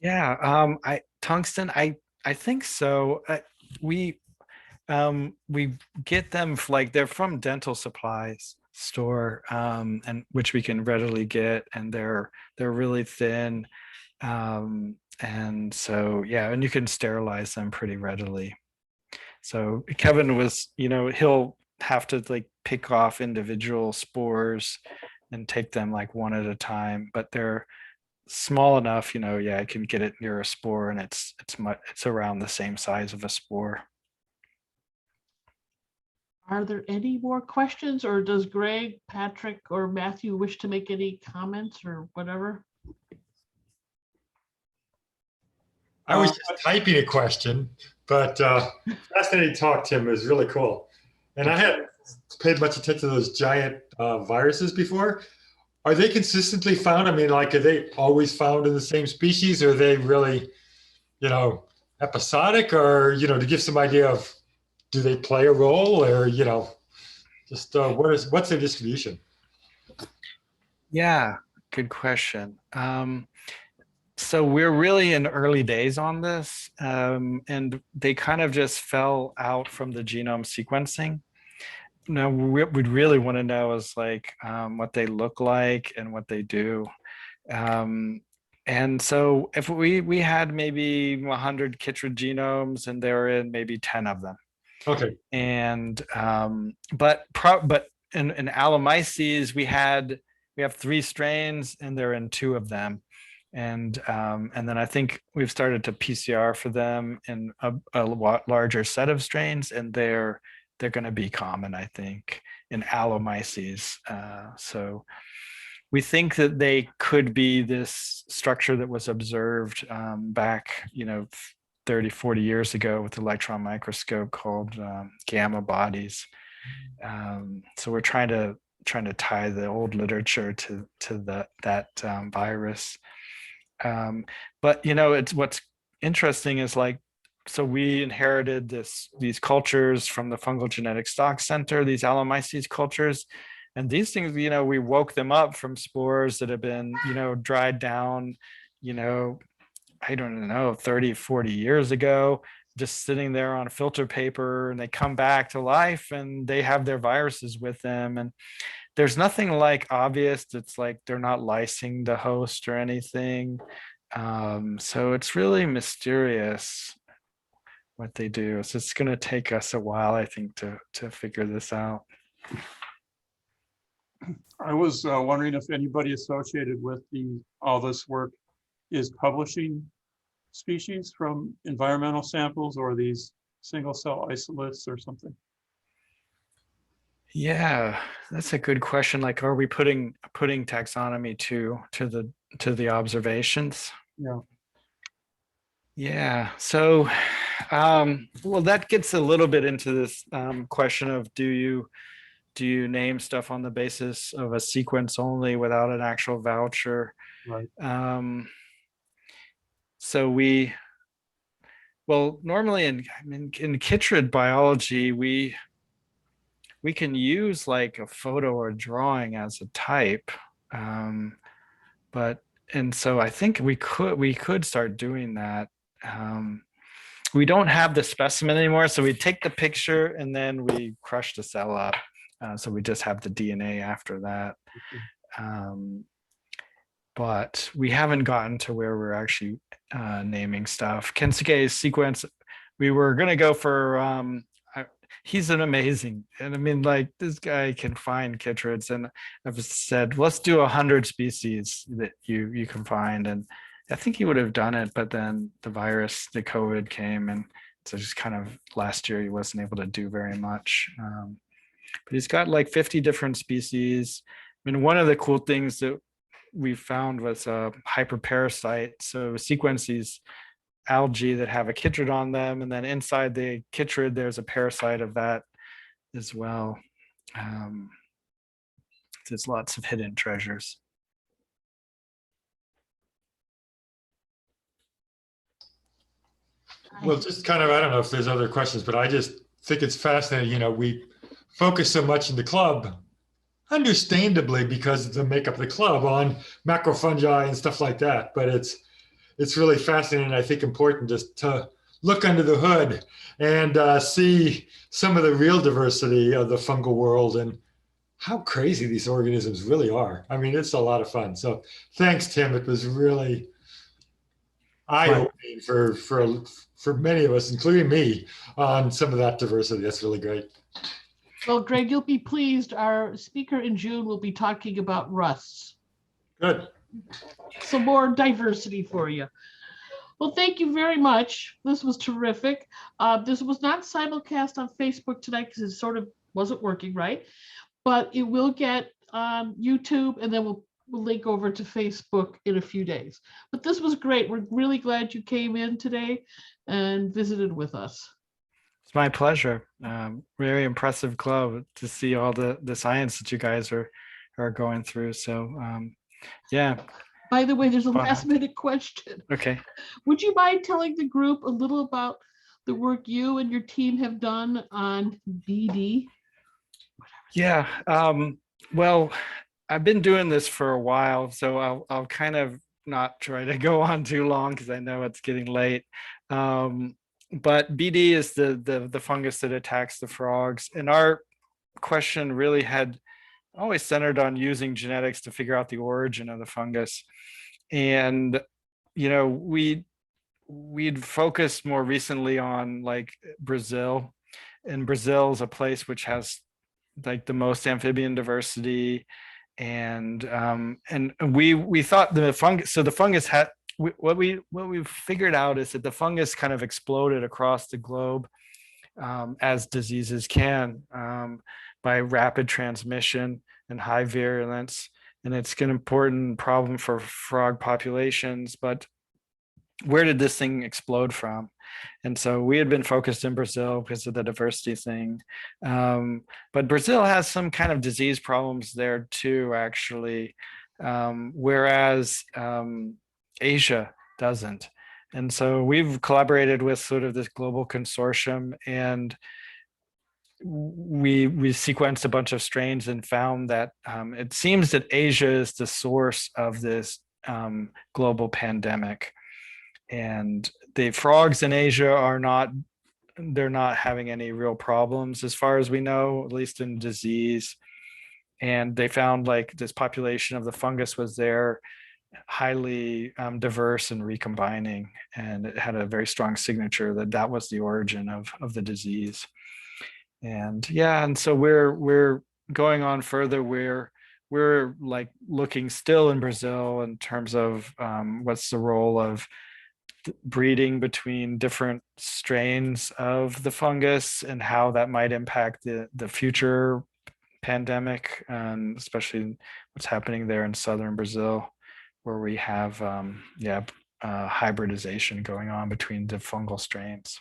Yeah, tungsten, I think so. We get them like they're from dental supplies store, and which we can readily get, and they're really thin, and so yeah, and you can sterilize them pretty readily. So Kevin was, he'll have to like pick off individual spores and take them like one at a time, but they're small enough, yeah, I can get it near a spore, and it's around the same size of a spore. Are there any more questions, or does Greg, Patrick, or Matthew wish to make any comments or whatever? I was just typing a question, but fascinating talk, Tim. It was really cool. And I hadn't paid much attention to those giant viruses before. Are they consistently found? I mean, like, are they always found in the same species, or are they really, episodic, or, to give some idea of, do they play a role, or, just what's their distribution? Yeah, good question. So we're really in early days on this, and they kind of just fell out from the genome sequencing. Now, what we'd really want to know is like what they look like and what they do. And so if we had maybe 100 chytrid genomes, and there were in maybe 10 of them. Okay. And but in Allomyces we have 3 strains, and they're in 2 of them. And then I think we've started to PCR for them in a larger set of strains, and they're going to be common, I think, in Allomyces. So we think that they could be this structure that was observed back, 30, 40 years ago with the electron microscope called gamma bodies. So we're trying to trying to tie the old literature to that virus. But it's what's interesting is like, so we inherited these cultures from the Fungal Genetic Stock Center, these Allomyces cultures, and these things, we woke them up from spores that have been, dried down, I don't know, 30, 40 years ago, just sitting there on filter paper, and they come back to life and they have their viruses with them. And there's nothing like obvious. It's like they're not lysing the host or anything. So it's really mysterious what they do. So it's going to take us a while, I think, to figure this out. I was wondering if anybody associated with all this work is publishing species from environmental samples or these single cell isolates or something. Yeah, that's a good question. Like, are we putting taxonomy to the observations? Yeah. Yeah. So, well, that gets a little bit into this question of do you name stuff on the basis of a sequence only without an actual voucher? Right. So normally in chytrid biology, we can use like a photo or a drawing as a type, and so I think we could start doing that. We don't have the specimen anymore, so we take the picture and then we crush the cell up. So we just have the DNA after that. But we haven't gotten to where we're actually naming stuff. Kensuke's sequence, we were going to go for, he's an amazing, and I mean, like, this guy can find chytrids, and I've said, let's do 100 species that you can find. And I think he would have done it, but then the COVID came, and so just kind of last year he wasn't able to do very much. But he's got like 50 different species. I mean, one of the cool things that we found was a hyperparasite. So sequence these algae that have a chytrid on them, and then inside the chytrid there's a parasite of that as well. There's lots of hidden treasures. Well, just kind of, I don't know if there's other questions, but I just think it's fascinating. We focus so much in the club, understandably, because of the makeup of the club, on macrofungi and stuff like that. But it's really fascinating, and I think important just to look under the hood and see some of the real diversity of the fungal world and how crazy these organisms really are. I mean, it's a lot of fun. So thanks, Tim. It was really eye-opening for many of us, including me, on some of that diversity. That's really great. Well, Greg, you'll be pleased. Our speaker in June will be talking about rusts. Good. Some more diversity for you. Well, thank you very much. This was terrific. This was not simulcast on Facebook tonight because it sort of wasn't working right, but it will get on YouTube, and then we'll link over to Facebook in a few days. But this was great. We're really glad you came in today and visited with us. It's my pleasure. Very impressive club to see all the science that you guys are going through. So yeah. By the way, there's a last minute question. Okay. Would you mind telling the group a little about the work you and your team have done on BD? Yeah. Well, I've been doing this for a while, so I'll kind of not try to go on too long because I know it's getting late. But BD is the fungus that attacks the frogs. And our question really had always centered on using genetics to figure out the origin of the fungus. And, we'd focused more recently on like Brazil. And Brazil is a place which has like the most amphibian diversity. And we thought the fungus, so the fungus had, what we figured out is that the fungus kind of exploded across the globe, as diseases can, by rapid transmission and high virulence. And it's an important problem for frog populations. But where did this thing explode from? And so we had been focused in Brazil because of the diversity thing. But Brazil has some kind of disease problems there too, actually, whereas Asia doesn't. And so we've collaborated with sort of this global consortium, and we sequenced a bunch of strains and found that it seems that Asia is the source of this global pandemic. And the frogs in Asia are not, they're not having any real problems as far as we know, at least in disease. And they found like this population of the fungus was there, highly diverse and recombining, and it had a very strong signature that that was the origin of the disease. And yeah, and so we're going on further. We're like looking still in Brazil in terms of what's the role of breeding between different strains of the fungus and how that might impact the future pandemic, especially what's happening there in southern Brazil, where we have hybridization going on between the fungal strains.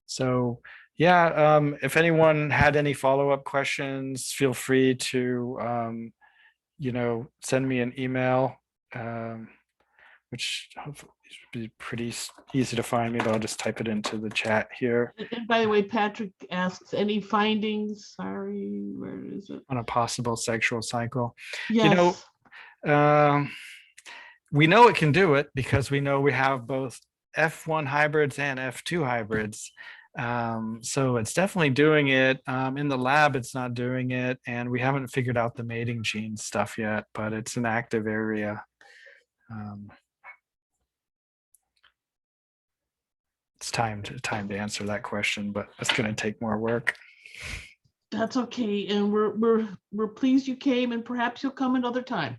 So yeah, if anyone had any follow-up questions, feel free to send me an email, which hopefully should be pretty easy to find me, but I'll just type it into the chat here. And by the way, Patrick asks, any findings? Sorry, where is it? On a possible sexual cycle. Yes. We know it can do it because we know we have both F1 hybrids and F2 hybrids. So it's definitely doing it. In the lab, it's not doing it. And we haven't figured out the mating gene stuff yet, but it's an active area. It's time to answer that question, but it's going to take more work. That's okay, and we're pleased you came, and perhaps you'll come another time.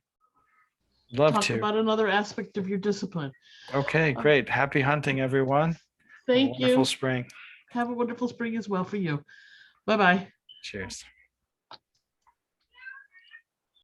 Love Talk to. about another aspect of your discipline. Okay, great. Happy hunting, everyone. Thank you. Wonderful spring. Have a wonderful spring as well for you. Bye-bye. Cheers.